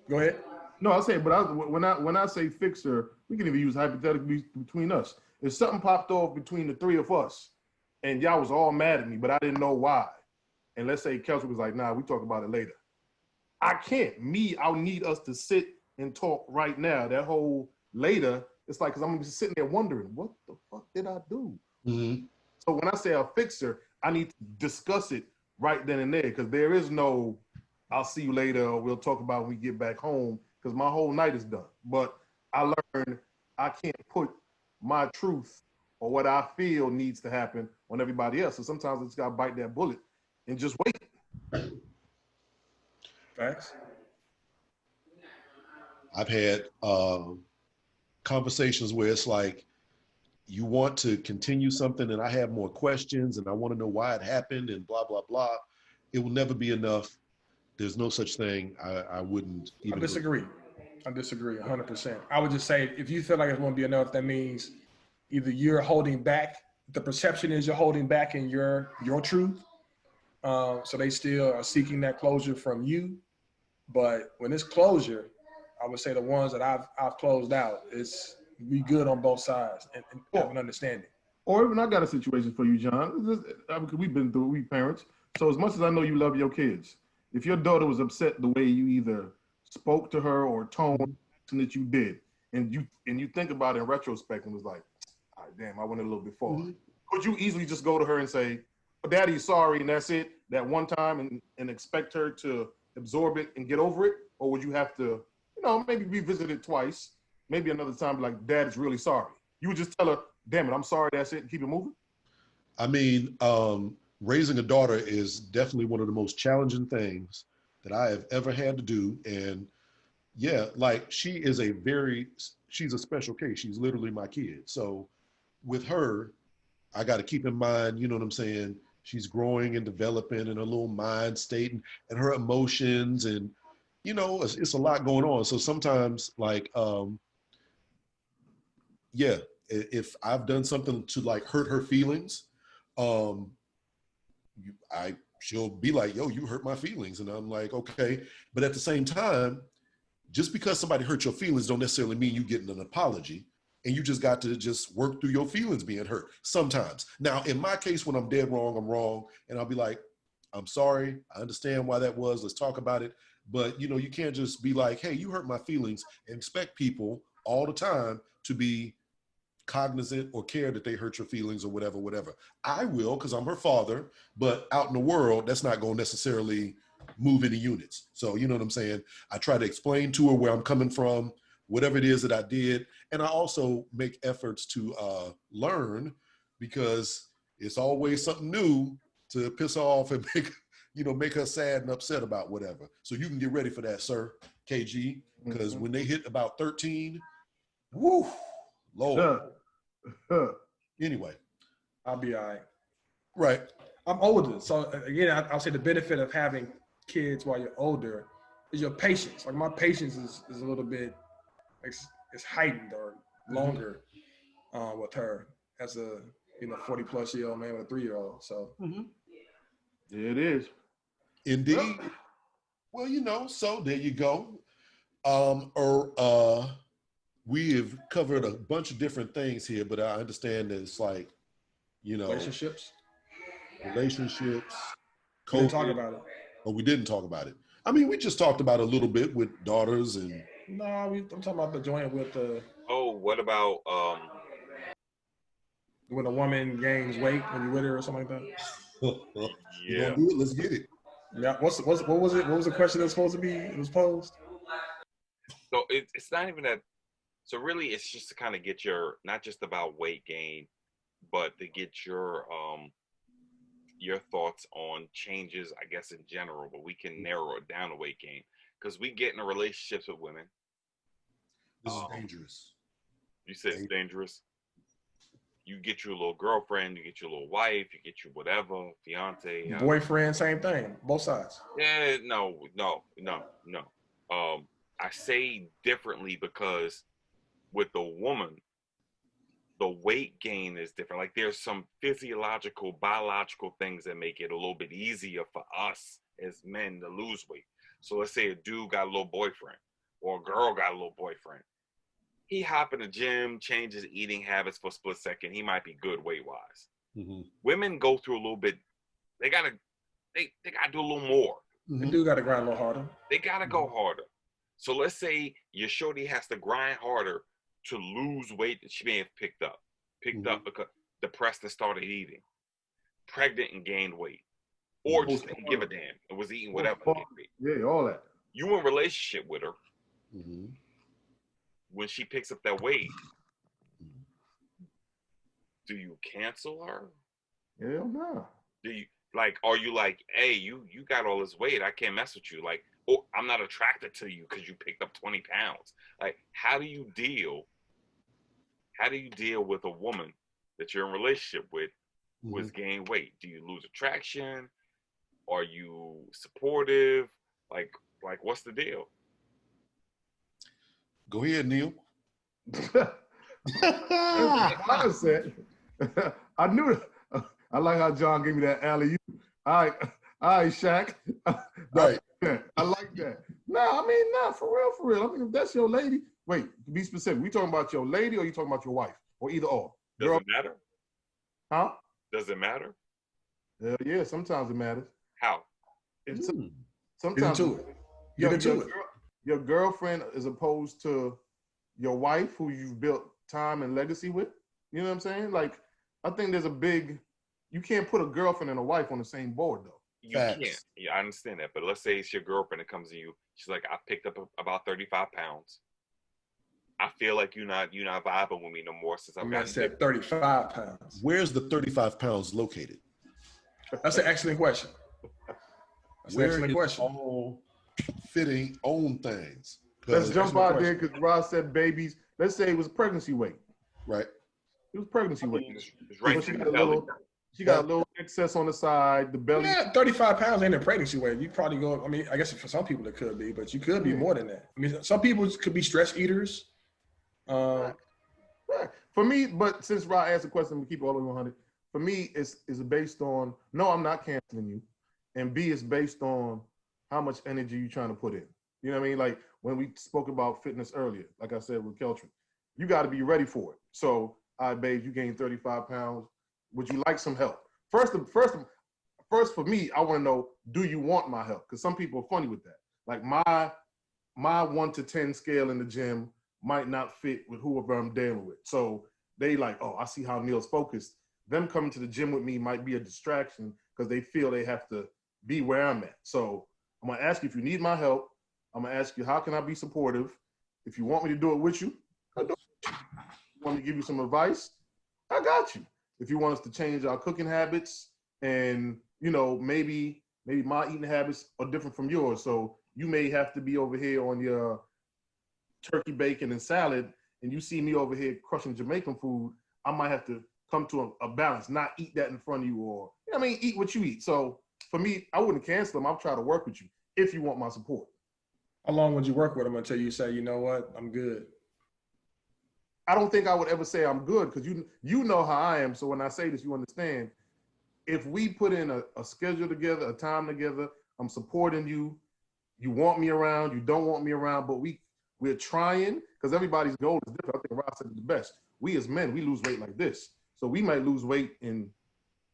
go ahead. No, I'll say, but when I say fixer, we can even use hypothetically between us. If something popped off between the three of us, and y'all was all mad at me, but I didn't know why, and let's say Keltric was like, "Nah, we talk about it later." I can't. I'll need us to sit and talk right now. That whole later, it's like, because I'm gonna be sitting there wondering, what the fuck did I do? So when I say a fixer, I need to discuss it right then and there, because there is no, I'll see you later, or we'll talk about when we get back home, because my whole night is done. But I learned I can't put my truth or what I feel needs to happen on everybody else. So sometimes I just gotta bite that bullet and just wait. Facts. I've had conversations where it's like, you want to continue something and I have more questions and I want to know why it happened and blah, blah, blah. It will never be enough. There's no such thing. I wouldn't even. I disagree 100%. I would just say, if you feel like it won't be enough, that means either you're holding back, the perception is you're holding back in your truth. So they still are seeking that closure from you. But when it's closure, I would say the ones that I've closed out, we good on both sides and have an understanding. Or even I got a situation for you, John. We've been through, we parents. So as much as I know you love your kids, if your daughter was upset the way you either spoke to her or toned that you did, and you think about it in retrospect and was like, all right, damn, I went a little bit far. Could you easily just go to her and say, oh, Daddy, sorry, and that's it, that one time, and expect her to absorb it and get over it? Or would you have to, maybe revisit it twice, maybe another time, like, Dad is really sorry? You would just tell her, damn it, I'm sorry, that's it, and keep it moving? I mean, raising a daughter is definitely one of the most challenging things that I have ever had to do. And yeah, like she's a special case. She's literally my kid. So with her, I got to keep in mind, you know what I'm saying? She's growing and developing in her little mind state and her emotions. And, it's a lot going on. So sometimes like, yeah, if I've done something to like hurt her feelings, she'll be like, yo, you hurt my feelings. And I'm like, okay. But at the same time, just because somebody hurt your feelings don't necessarily mean you getting an apology. And you just got to just work through your feelings being hurt sometimes. Now, in my case, when I'm dead wrong, I'm wrong. And I'll be like, I'm sorry. I understand why that was. Let's talk about it. But, you can't just be like, hey, you hurt my feelings and expect people all the time to be cognizant or care that they hurt your feelings or whatever. I will, because I'm her father, but out in the world, that's not going to necessarily move any units. So, you know what I'm saying? I try to explain to her where I'm coming from, whatever it is that I did. And I also make efforts to learn, because it's always something new to piss her off and make her sad and upset about whatever. So you can get ready for that, sir, KG, because when they hit about 13, woo, Lord. Anyway. I'll be all right. Right. I'm older. So again, I'll say the benefit of having kids while you're older is your patience. Like my patience is a little bit, it's heightened or longer with her as a 40 plus year old man with a 3-year-old. So It is. Indeed. Well, so there you go. We have covered a bunch of different things here, but I understand that it's like, relationships. We didn't talk about it. Or we didn't talk about it. I mean, we just talked about it a little bit with daughters and. No, I'm talking about the joint with the. Oh, what about when a woman gains weight when you're with her or something like that? You gonna do it? Let's get it. Yeah. What was it? What was the question that was supposed to be? It was posed. So it's not even that. So really, it's just to kind of get not just about weight gain, but to get your thoughts on changes, I guess, in general. But we can narrow it down to weight gain, because we get into relationships with women. This is dangerous. You said it's dangerous. You get your little girlfriend, you get your little wife, you get your whatever, fiance, boyfriend, same thing, both sides. Yeah, no. I say differently because with the woman, the weight gain is different. Like there's some physiological, biological things that make it a little bit easier for us as men to lose weight. So let's say a dude got a little boyfriend or a girl got a little boyfriend. He hop in the gym, change his eating habits for a split second. He might be good weight-wise. Mm-hmm. Women go through a little bit. They gotta do a little more. Mm-hmm. They do gotta grind a little harder. They gotta go harder. So let's say your shorty has to grind harder to lose weight that she may have picked up because depressed and started eating, pregnant and gained weight, or just didn't give a damn and was eating whatever. Yeah, all that. You in a relationship with her. Mm-hmm. When she picks up that weight, do you cancel her? Hell no. Do you are you like, hey, you got all this weight, I can't mess with you? Like, oh, I'm not attracted to you because you picked up 20 pounds. Like, how do you deal with a woman that you're in a relationship with who has gained weight? Do you lose attraction? Are you supportive? Like what's the deal? Go ahead, Neil. Mindset. I knew it. I like how John gave me that alley. All right, Shaq. Right. I like that. No, for real. I mean, if that's your lady, wait, to be specific, we talking about your lady or you talking about your wife? Or either or? Doesn't matter. Huh? Does it matter? Hell yeah, sometimes it matters. How? It's, Hmm. sometimes Get into it. Get into it. Your girlfriend as opposed to your wife who you've built time and legacy with. You know what I'm saying? Like, I think there's a big, you can't put a girlfriend and a wife on the same board though. You Facts. can't. Yeah, I understand that. But let's say it's your girlfriend that comes to you. She's like, I picked up about 35 pounds. I feel like you're not vibing with me no more since I've I gotten said 35 pounds. Where's the 35 pounds located? That's an excellent question. That's an Where excellent is question. all fitting on things? Let's 'Cause- jump out there because Ross said babies. Let's say it was pregnancy weight. right. It was pregnancy weight. It's right So to she the got a belly. little, she got a little excess on the side, the belly. Yeah, 35 pounds ain't a pregnancy weight. You probably go, I mean, I guess for some people it could be, but you could be more than that. I mean, some people could be stress eaters. Right. For me, but since Rod asked the question, we keep it all in 100. For me, it's based on, no, I'm not canceling you. And B, it's based on how much energy you're trying to put in. You know what I mean? Like when we spoke about fitness earlier, like I said with Keltric, you got to be ready for it. So, all right, babe, you gained 35 pounds. Would you like some help? First for me, I want to know, do you want my help? Because some people are funny with that. Like my 1 to 10 scale in the gym might not fit with whoever I'm dealing with. So they like, oh, I see how Neil's focused. Them coming to the gym with me might be a distraction because they feel they have to be where I'm at. So I'm gonna ask you if you need my help. I'm gonna ask you, how can I be supportive? If you want me to do it with you, I do it. You want me to give you some advice? I got you. If you want us to change our cooking habits and, you know, maybe my eating habits are different from yours. So you may have to be over here on your turkey bacon and salad, and you see me over here crushing Jamaican food, I might have to come to a balance, not eat that in front of you, or, you know what I mean, eat what you eat. So for me, I wouldn't cancel them. I'll try to work with you if you want my support. How long would you work with them until you say, you know what, I'm good? I don't think I would ever say I'm good because you know how I am. So when I say this, you understand. If we put in a schedule together, a time together, I'm supporting you. You want me around, you don't want me around, but we're trying because everybody's goal is different. I think Ross said it the best. We as men, we lose weight like this. So we might lose weight in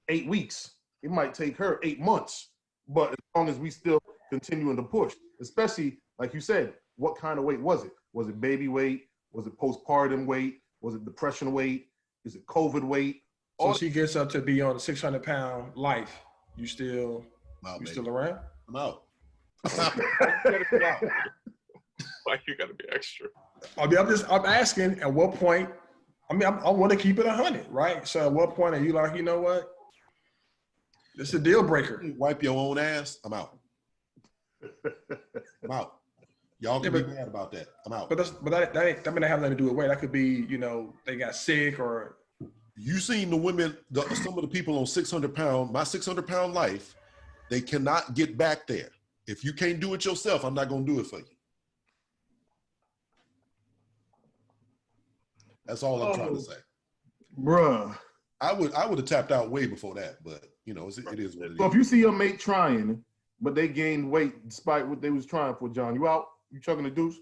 8 weeks. It might take her 8 months, but as long as we still continuing to push, especially like you said, what kind of weight was it? Was it baby weight? Was it postpartum weight? Was it depression weight? Is it COVID weight? So she gets up to be on a 600-pound life. You still around? I'm out. Why you gotta be extra? I mean, I'm asking at what point, I mean, I want to keep it 100, right? So at what point are you like, you know what? This is a deal breaker. You wipe your own ass. I'm out. I'm out. Y'all can be mad about that. I'm out. But that may not have nothing to do with weight. That could be, you know, they got sick or. You seen the women, some of the people on 600 pound, my 600 pound life, they cannot get back there. If you can't do it yourself, I'm not going to do it for you. That's all I'm trying to say. Bruh. I would have tapped out way before that, but you know, it is what it is. So if you see your mate trying, but they gained weight despite what they was trying for, John, you out? You chugging the deuce?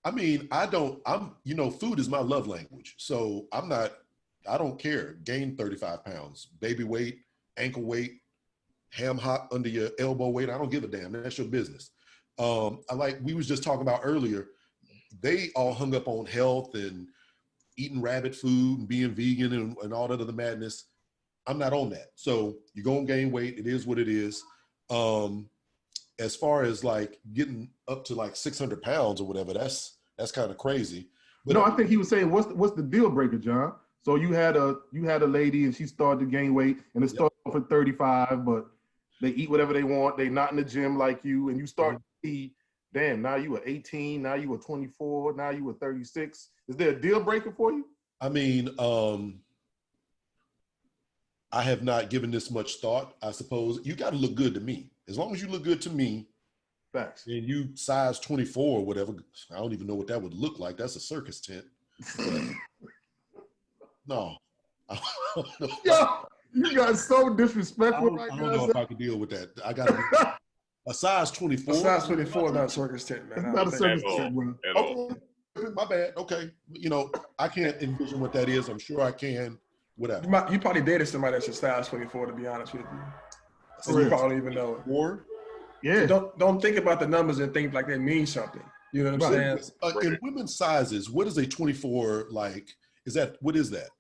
I mean, food is my love language. So I don't care. Gain 35 pounds, baby weight, ankle weight, ham hock under your elbow weight. I don't give a damn. That's your business. We was just talking about earlier, they all hung up on health and eating rabbit food and being vegan and all that other madness. I'm not on that. So you're going to gain weight. It is what it is. As far as like getting up to like 600 pounds or whatever, that's kind of crazy. But no, I think he was saying, what's the deal breaker, John? So you had a lady and she started to gain weight and it started off at 35, but they eat whatever they want. They not in the gym like you, and you start to see, damn, now you are 18, now you are 24, now you are 36. Is there a deal breaker for you? I mean, I have not given this much thought. I suppose you got to look good to me. As long as you look good to me, facts. And you size 24 or whatever, I don't even know what that would look like. That's a circus tent. No. Yo, you got so disrespectful right now. I don't know if I can deal with that. I got to be a size 24. A size 24 is not a circus tent, man. It's not a circus tent, bro. Okay, my bad. Okay. You know, I can't envision what that is. I'm sure I can Whatever. You probably dated somebody that's a size 24, to be honest with you. So Or you probably don't even know it. Or Yeah. So don't think about the numbers and think like they mean something. You know what I'm saying? in women's sizes, what is a 24 like? What is that?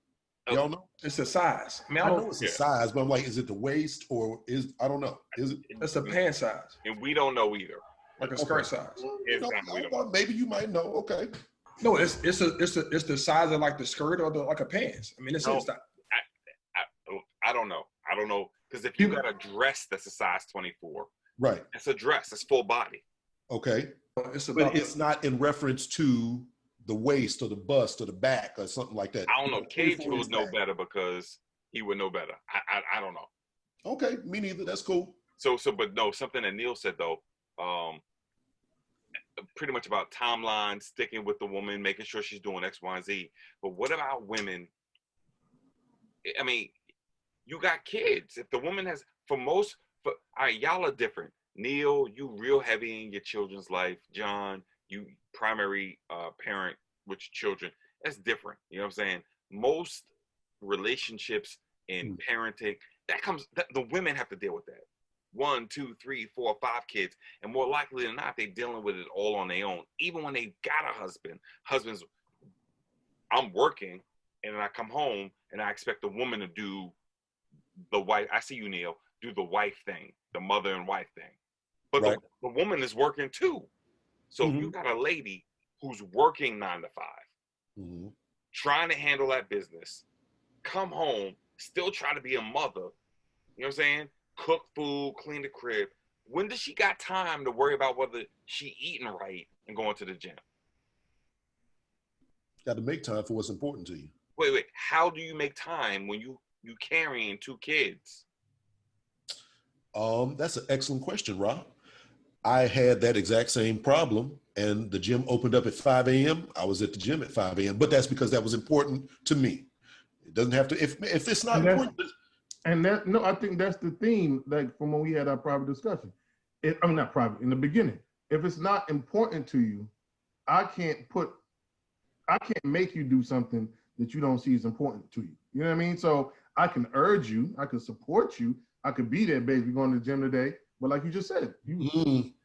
Y'all know? It's a size. I mean, I know it's a size, but I'm like, is it the waist or I don't know. Is it? It's a pant size, And we don't know either. like a skirt size. Maybe you might know. Okay. No, it's the size of like the skirt or like a pants. I mean, it's No. it's not. I don't know. I don't know. Because if you got a dress that's a size 24, Right. it's a dress. It's full body. Okay. It's But it's not in reference to the waist or the bust or the back or something like that. I don't know. Cage 24 would know better because he would know better. I don't know. Okay, me neither. That's cool. But no, something that Neil said though, pretty much about timeline, sticking with the woman, making sure she's doing X, Y, and Z. But what about women? I mean, you got kids. If the woman has, all right, y'all are different. Neil, you real heavy in your children's life. John, you primary parent with your children. That's different. You know what I'm saying? Most relationships in parenting, the women have to deal with that. 1, 2, 3, 4, 5 kids, and more likely than not, they're dealing with it all on their own. Even when they got a husband, I'm working, and then I come home, and I expect the woman to do the wife. I see you, Neil. Do the wife thing, the mother and wife thing. But Right. the woman is working too. So you got a lady who's working 9 to 5, trying to handle that business, come home, still try to be a mother. You know what I'm saying? Cook food, clean the crib. When does she got time to worry about whether she eating right and going to the gym? Got to make time for what's important to you. Wait. How do you make time when you carrying 2 kids? That's an excellent question, Rob. I had that exact same problem, and the gym opened up at 5 a.m. I was at the gym at 5 a.m., but that's because that was important to me. It doesn't have to, if it's not important. I think that's the theme, like from when we had our private discussion. Not private, in the beginning. If it's not important to you, I can't make you do something that you don't see as important to you. You know what I mean? So I can urge you, I can support you, I could be there, baby, going to the gym today. But like you just said,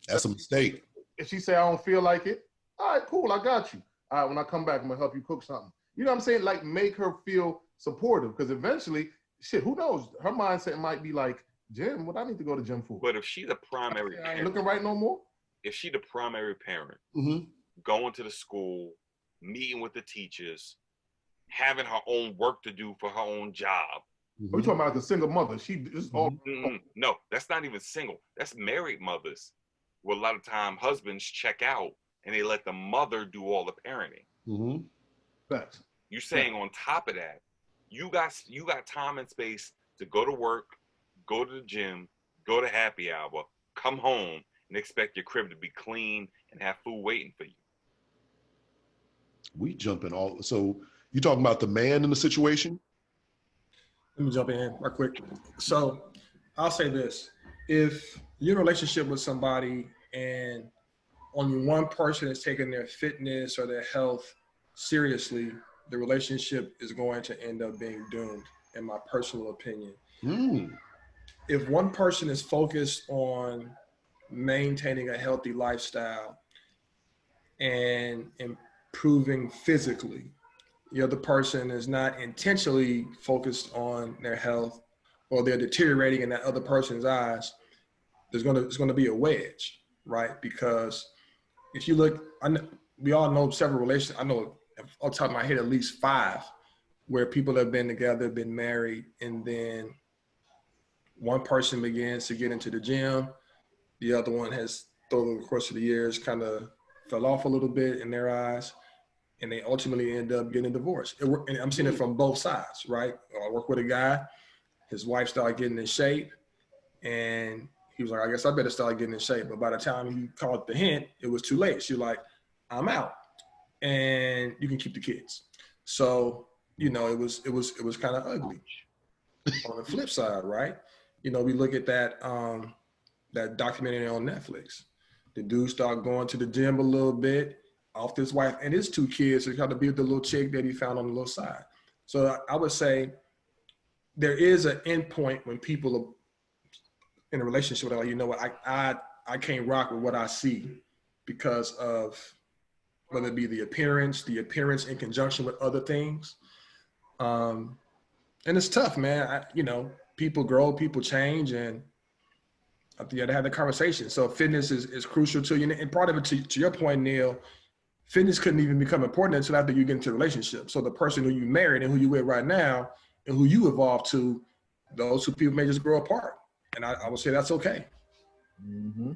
that's a mistake. If she say I don't feel like it, all right, cool, I got you. All right, when I come back, I'm gonna help you cook something. You know what I'm saying? Like, make her feel supportive, because eventually, who knows? Her mindset might be like, gym, what I need to go to gym for? But if she's the primary I ain't looking right no more. If she's the primary parent, going to the school, meeting with the teachers, having her own work to do for her own job. Are you talking about the single mother? No, that's not even single. That's married mothers. Where a lot of time husbands check out and they let the mother do all the parenting. Facts. You're saying on top of that, you got time and space to go to work, go to the gym, go to happy hour, come home, and expect your crib to be clean and have food waiting for you. We jumping all. So you talking about the man in the situation? Let me jump in right quick. So I'll say this. If you're in a relationship with somebody and only one person is taking their fitness or their health seriously, the relationship is going to end up being doomed, in my personal opinion. If one person is focused on maintaining a healthy lifestyle and improving physically, the other person is not intentionally focused on their health, or they're deteriorating in that other person's eyes, there's going to be a wedge, right? Because if you look, we all know several relations. I know off the top of my head at least 5 where people have been together, been married, and then one person begins to get into the gym, the other one has, over the course of the years, kind of fell off a little bit in their eyes, and they ultimately end up getting divorced. And I'm seeing it from both sides, right? I work with a guy, his wife started getting in shape, and he was like, I guess I better start getting in shape. But by the time he caught the hint, it was too late. She was like, I'm out, and you can keep the kids. So, it was kind of ugly. On the flip side, right? We look at that documentary on Netflix. The dude started going to the gym a little bit, off his wife and his 2 kids to kind of be with the little chick that he found on the little side. So I would say there is an end point when people are in a relationship with like, you know what, I can't rock with what I see because of whether it be the appearance in conjunction with other things. And it's tough, man. People grow, people change, and I think you had to have the conversation. So fitness is crucial to you. And part of it, to your point, Neil, fitness couldn't even become important until after you get into a relationship. So the person who you married and who you with right now and who you evolved to, those two people may just grow apart. And I would say that's okay. Mm-hmm. It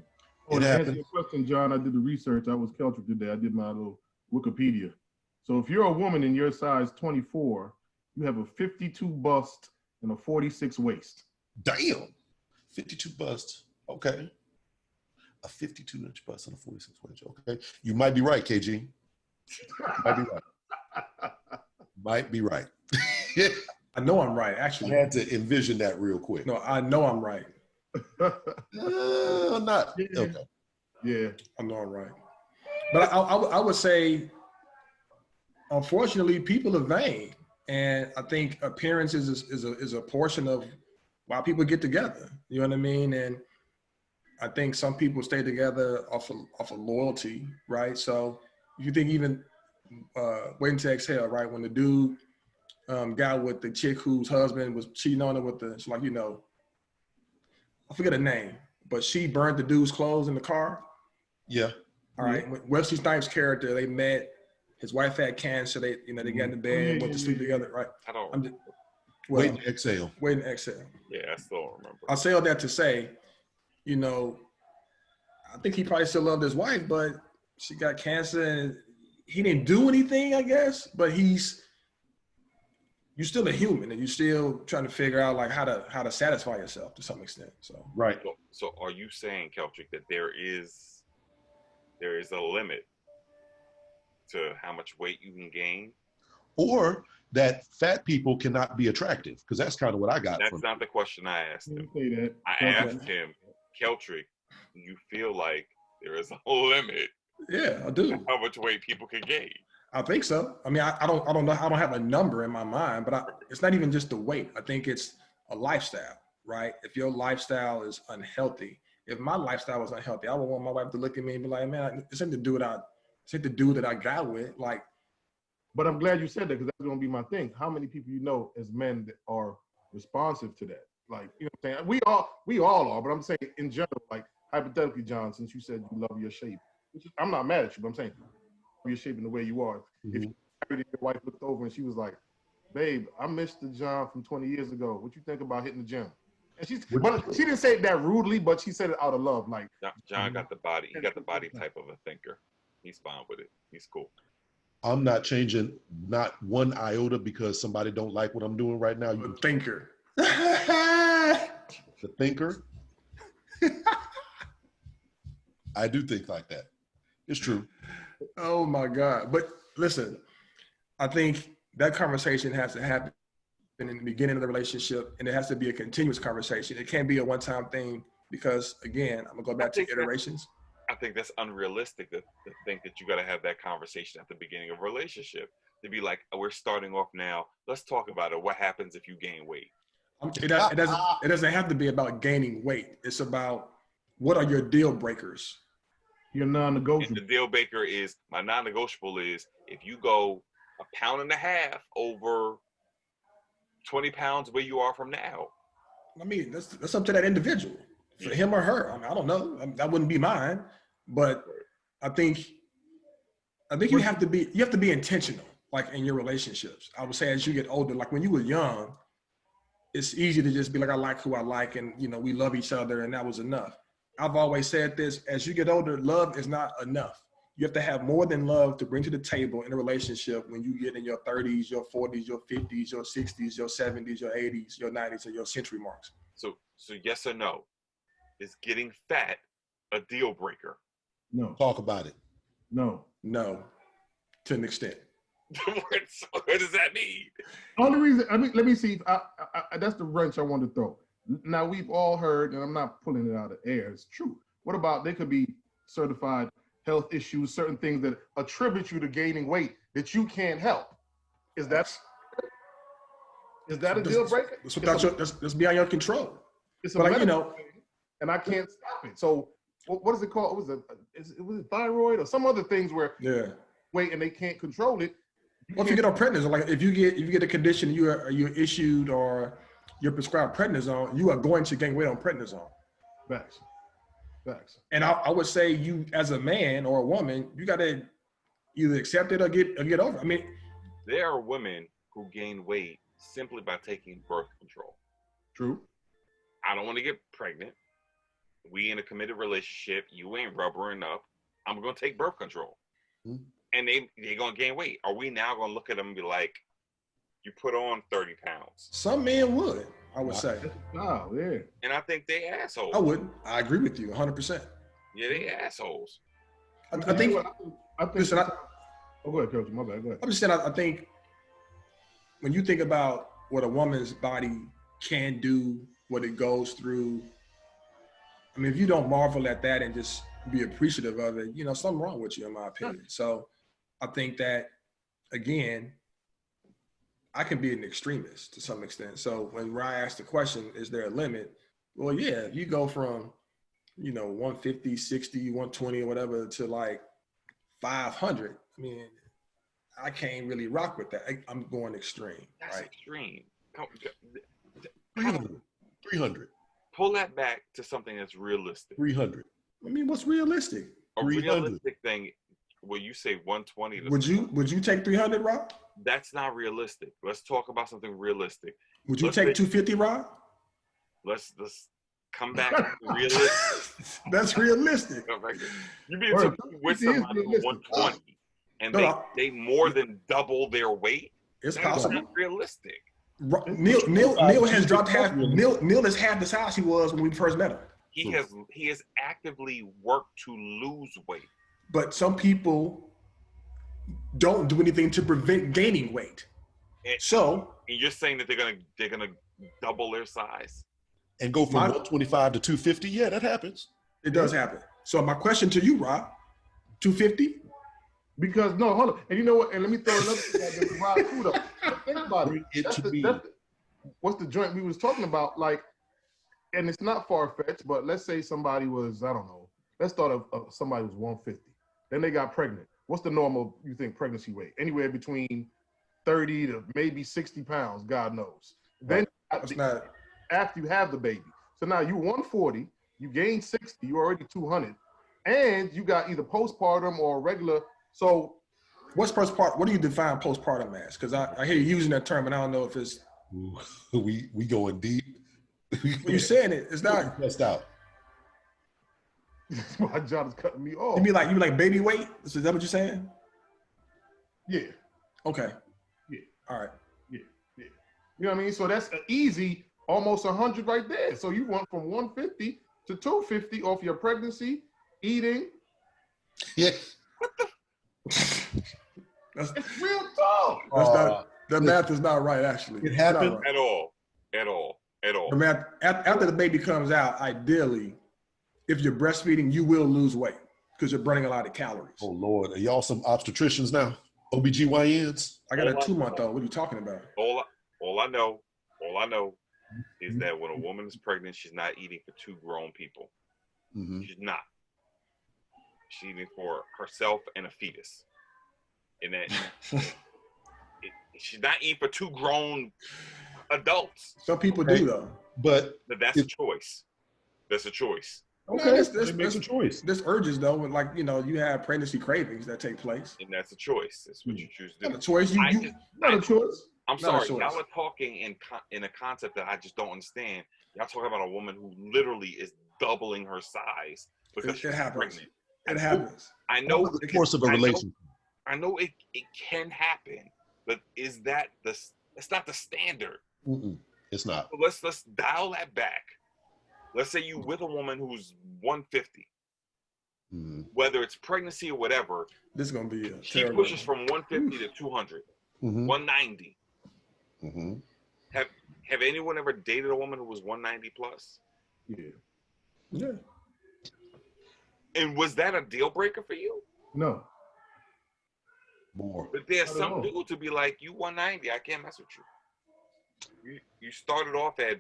to answer happened. your question, John, I did the research. I was Keltric today. I did my little Wikipedia. So if you're a woman in your size 24, you have a 52 bust and a 46 waist. Damn. 52 bust. Okay. A 52-inch bust and a 46-inch. Okay. You might be right, KG. Might be right. Might be right. I know I'm right, I actually. had to envision that real quick. No, I know I'm right. Not. Yeah. Okay. Yeah. I know I'm right. But I would say, unfortunately, people are vain. And I think appearances is a portion of why people get together. You know what I mean? And I think some people stay together off of loyalty, right? So if you think even Waiting to Exhale, right? When the dude got with the chick whose husband was cheating on her with it's like, I forget her name, but she burned the dude's clothes in the car. Yeah. All right. Wesley Snipes' character, they met. His wife had cancer. They got into bed, went to sleep together, right? I don't. Wait and exhale. Wait and exhale. Yeah, I still don't remember. I say all that to say, I think he probably still loved his wife, but she got cancer and he didn't do anything, I guess. But you're still a human and you're still trying to figure out like how to satisfy yourself to some extent. So Right. So are you saying, Keltric, that there is a limit to how much weight you can gain? Or that fat people cannot be attractive, because that's kind of what I got. That's not the question I asked him. Say that. I asked him, Keltric, do you feel like there is a limit? Yeah, I do. How much weight people can gain? I think so. I mean, I don't know. I don't have a number in my mind, but it's not even just the weight. I think it's a lifestyle, right? If your lifestyle is unhealthy, if my lifestyle was unhealthy, I would want my wife to look at me and be like, man, this ain't the dude that I got with. Like, But I'm glad you said that because that's going to be my thing. How many people you know as men that are responsive to that? Like, you know what I'm saying? We all are, but I'm saying in general, like hypothetically, John, since you said you love your shape, I'm not mad at you, but I'm saying your shape in the way you are. Mm-hmm. If you married and your wife looked over and she was like, babe, I missed the John from 20 years ago. What you think about hitting the gym? And she didn't say it that rudely, but she said it out of love. Like John got the body. He got the body type of a thinker. He's fine with it. He's cool. I'm not changing not one iota because somebody don't like what I'm doing right now. the thinker. The thinker. I do think like that. It's true. Oh my God. But listen, I think that conversation has to happen in the beginning of the relationship, and it has to be a continuous conversation. It can't be a one-time thing because, again, I'm gonna go back to iterations. I think that's unrealistic to think that you got to have that conversation at the beginning of a relationship. To be like, we're starting off now. Let's talk about it. What happens if you gain weight? It doesn't have to be about gaining weight. It's about what are your deal breakers. you're non-negotiable. And the deal breaker is, my non-negotiable is, if you go 1.5 pounds over 20 pounds where you are from now. I mean, that's up to that individual, for him or her. I mean, I don't know. That wouldn't be mine, but I think you have to be intentional, like in your relationships. I would say as you get older, like when you were young, it's easy to just be like, I like who I like, and we love each other, and that was enough. I've always said this: as you get older, love is not enough. You have to have more than love to bring to the table in a relationship when you get in your 30s, your 40s, your 50s, your 60s, your 70s, your 80s, your 90s, or your century marks. So yes or no? Is getting fat a deal breaker? No. Talk about it. No. No, to an extent. What does that mean? Only reason, let me see. That's the wrench I want to throw. Now, we've all heard, and I'm not pulling it out of air, it's true. What about they could be certified health issues, certain things that attribute you to gaining weight that you can't help? Is that? Is that a deal breaker? That's beyond your control. It's a But like, you medical know, thing, and I can't stop it. So what is it called? Was it thyroid or some other things where yeah. wait and they can't control it? Well, if you get on prednisone, like if you get a condition you're issued or you're prescribed prednisone, you are going to gain weight on prednisone. Facts. And I would say you, as a man or a woman, you got to either accept it or get over it. I mean, there are women who gain weight simply by taking birth control. True. I don't want to get pregnant. We in a committed relationship. You ain't rubbering up. I'm going to take birth control. Mm-hmm. And they're going to gain weight. Are we now going to look at them and be like, you put on 30 pounds? Some men would, I would say. Oh, yeah. And I think they assholes. I wouldn't. I agree with you 100%. Yeah, they assholes. I think. Listen, oh, go ahead, Coach. My bad. Go ahead. I'm just saying, I think when you think about what a woman's body can do, what it goes through, I mean, if you don't marvel at that and just be appreciative of it, you know, something wrong with you, in my opinion. So I think that, again, I can be an extremist to some extent. So when Ryan asked the question, is there a limit? Well, yeah, you go from, you know, 150, 60, 120 or whatever to like 500. I mean, I can't really rock with that. I'm going extreme. That's right? Extreme. 300. Pull that back to something that's realistic. 300. I mean, what's realistic? A realistic thing, well, you say 120. Would you take 300, Rob? That's not realistic. Let's talk about something realistic. Would you take 250, Rob? Let's come back to realistic. That's realistic. You be with somebody for 120 and they more than double their weight. It's possible. Not realistic. Neil has dropped half. Neil is half the size he was when we first met him. He has actively worked to lose weight. But some people don't do anything to prevent gaining weight. And you're saying that they're gonna double their size and go from 125 to 250? Yeah, that happens. It does happen. So my question to you, Rob, 250? Because no, hold on. And you know what? And let me throw another thing at this Rob too, though. Think about it. What's the joint we was talking about? Like, and it's not far-fetched, but let's say somebody was, I don't know, let's start of somebody was 150. Then they got pregnant. What's the normal, you think, pregnancy weight? Anywhere between 30 to maybe 60 pounds, God knows. Then after you have the baby. So now you 140, you gain 60, you're already 200. And you got either postpartum or regular. So what's postpartum? What do you define postpartum as? Because I hear you using that term and I don't know if it's. We going deep. When you're saying it, it's not. Messed out. My job is cutting me off. You mean like baby weight? Is that what you're saying? Yeah. Okay. Yeah. All right. Yeah. You know what I mean? So that's an easy, almost 100 right there. So you went from 150 to 250 off your pregnancy, eating. Yeah. What the? It's real talk. The math is not right, actually. It happened at all. The math, after the baby comes out, ideally, if you're breastfeeding, you will lose weight because you're burning a lot of calories. Oh, Lord. Are y'all some obstetricians now? OBGYNs? I got a 2-month-old. What are you talking about? All I know is that when a woman is pregnant, she's not eating for 2 grown people. Mm-hmm. She's not. She's eating for herself and a fetus. And that she's not eating for 2 grown adults. Some people do, though. But that's a choice. That's a choice. Okay, that's a choice. There's urges, though, when, like, you know, you have pregnancy cravings that take place. And that's a choice. That's what you choose to do. Not a choice. Not a choice. I'm sorry. Y'all are talking in a concept that I just don't understand. Y'all talking about a woman who literally is doubling her size because she's pregnant. It happens. I know the course of a relationship. I know it can happen, but is that it's not the standard. Mm-mm, it's not. So let's dial that back. Let's say you with a woman who's 150, whether it's pregnancy or whatever. This is gonna be she pushes from 150 to 200, 190. Mm-hmm. Have anyone ever dated a woman who was 190 plus? Yeah. And was that a deal breaker for you? No. More. But there's some dude to be like, you 190, I can't mess with you. You started off at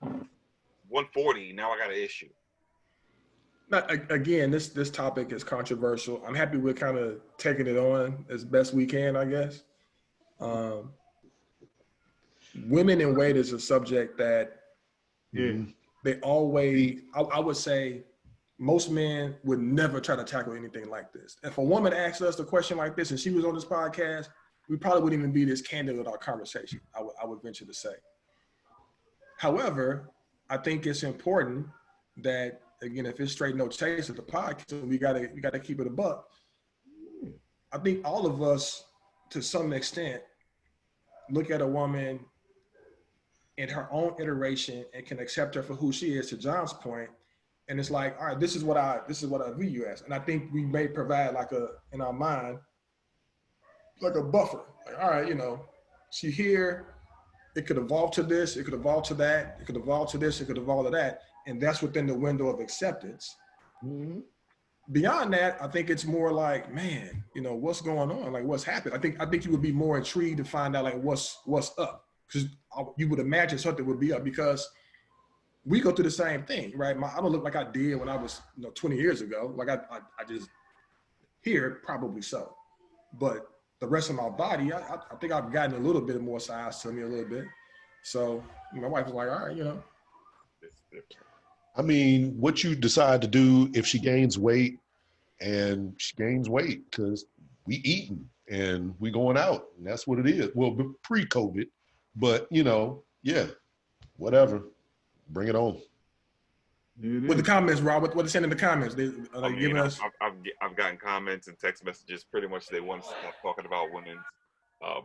140. Now I got an issue. Again, this topic is controversial. I'm happy we're kind of taking it on as best we can, I guess. Women in weight is a subject that they always, I would say, most men would never try to tackle anything like this. If a woman asked us a question like this and she was on this podcast, we probably wouldn't even be this candid with our conversation, I would venture to say. However, I think it's important that, again, if it's straight no chase at the podcast, we gotta keep it a buck. I think all of us, to some extent, look at a woman in her own iteration and can accept her for who she is, to John's point. And it's like, all right, this is what I view you as. And I think we may provide in our mind, like a buffer. Like, all right, she here, it could evolve to this, it could evolve to that, it could evolve to this, it could evolve to that. And that's within the window of acceptance. Mm-hmm. Beyond that, I think it's more like, man, what's going on? Like, what's happened? I think you would be more intrigued to find out, like, what's up. Because you would imagine something would be up, because we go through the same thing, right? I don't look like I did when I was 20 years ago. Like, I just here, probably so. But the rest of my body, I think I've gotten a little bit more size to me a little bit. So my wife was like, all right, I mean, what you decide to do if she gains weight, and she gains weight because we eating and we going out, and that's what it is. Well, pre-COVID, but yeah, whatever, bring it on. With the comments, Rob, what they saying in the comments? Giving us. I've gotten comments and text messages. Pretty much, they want to stop talking about women's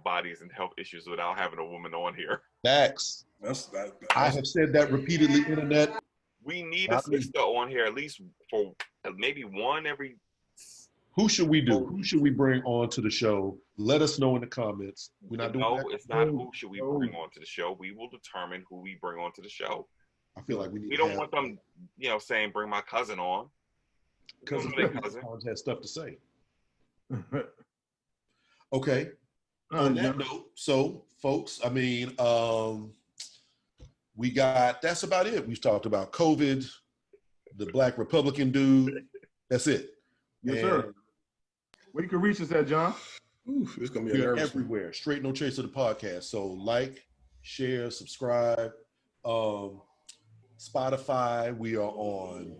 bodies and health issues without having a woman on here. Facts. I have said that repeatedly. Internet. We need a sister on here, at least for maybe one every. Who should we do? Who should we bring on to the show? Let us know in the comments. We're not doing that. No, it's not who should we bring on to the show. We will determine who we bring on to the show. I feel like we don't want them, saying bring my cousin on. Because cousin has stuff to say. Okay. On that note, so folks, I mean, that's about it. We've talked about COVID, the Black Republican dude. That's it. Yes, sir. Where you can reach us at, John? Oof, it's gonna be everywhere. Straight No Chaser the podcast. So like, share, subscribe. Spotify. We are on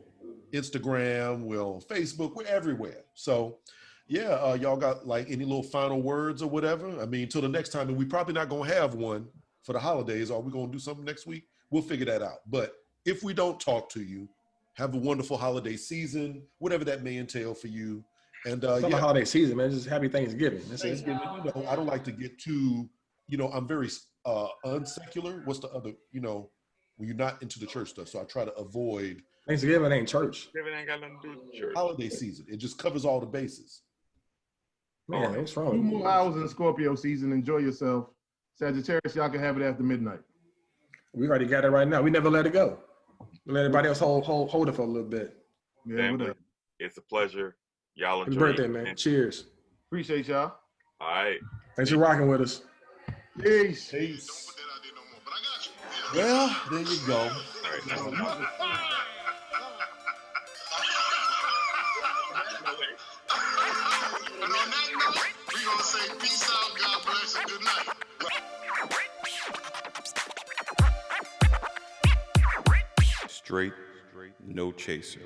Instagram. We're on Facebook. We're everywhere. So yeah, y'all got like any little final words or whatever? I mean, till the next time, and we probably not gonna have one for the holidays. Are we gonna do something next week? We'll figure that out. But if we don't talk to you, have a wonderful holiday season, whatever that may entail for you. And it's not holiday season, man. Just happy Thanksgiving. Thanksgiving. I don't like to get too, I'm very unsecular. What's the other, when you're not into the church stuff. So I try to avoid. Thanksgiving ain't church. Thanksgiving ain't got nothing to do with church. Holiday season. It just covers all the bases. Man, what's wrong? 2 more hours in the Scorpio season. Enjoy yourself. Sagittarius, y'all can have it after midnight. We already got it right now. We never let it go. We let everybody else hold it for a little bit. Yeah, Family, it's a pleasure. Y'all enjoy. Happy birthday, man. Cheers. Appreciate y'all. All right. Thanks for rocking with us. Peace. Peace. Don't put that out there no more, but I got you. Well, there you go. All right. And on that note, we're going to say peace out, God bless, and good night. Straight, no chaser.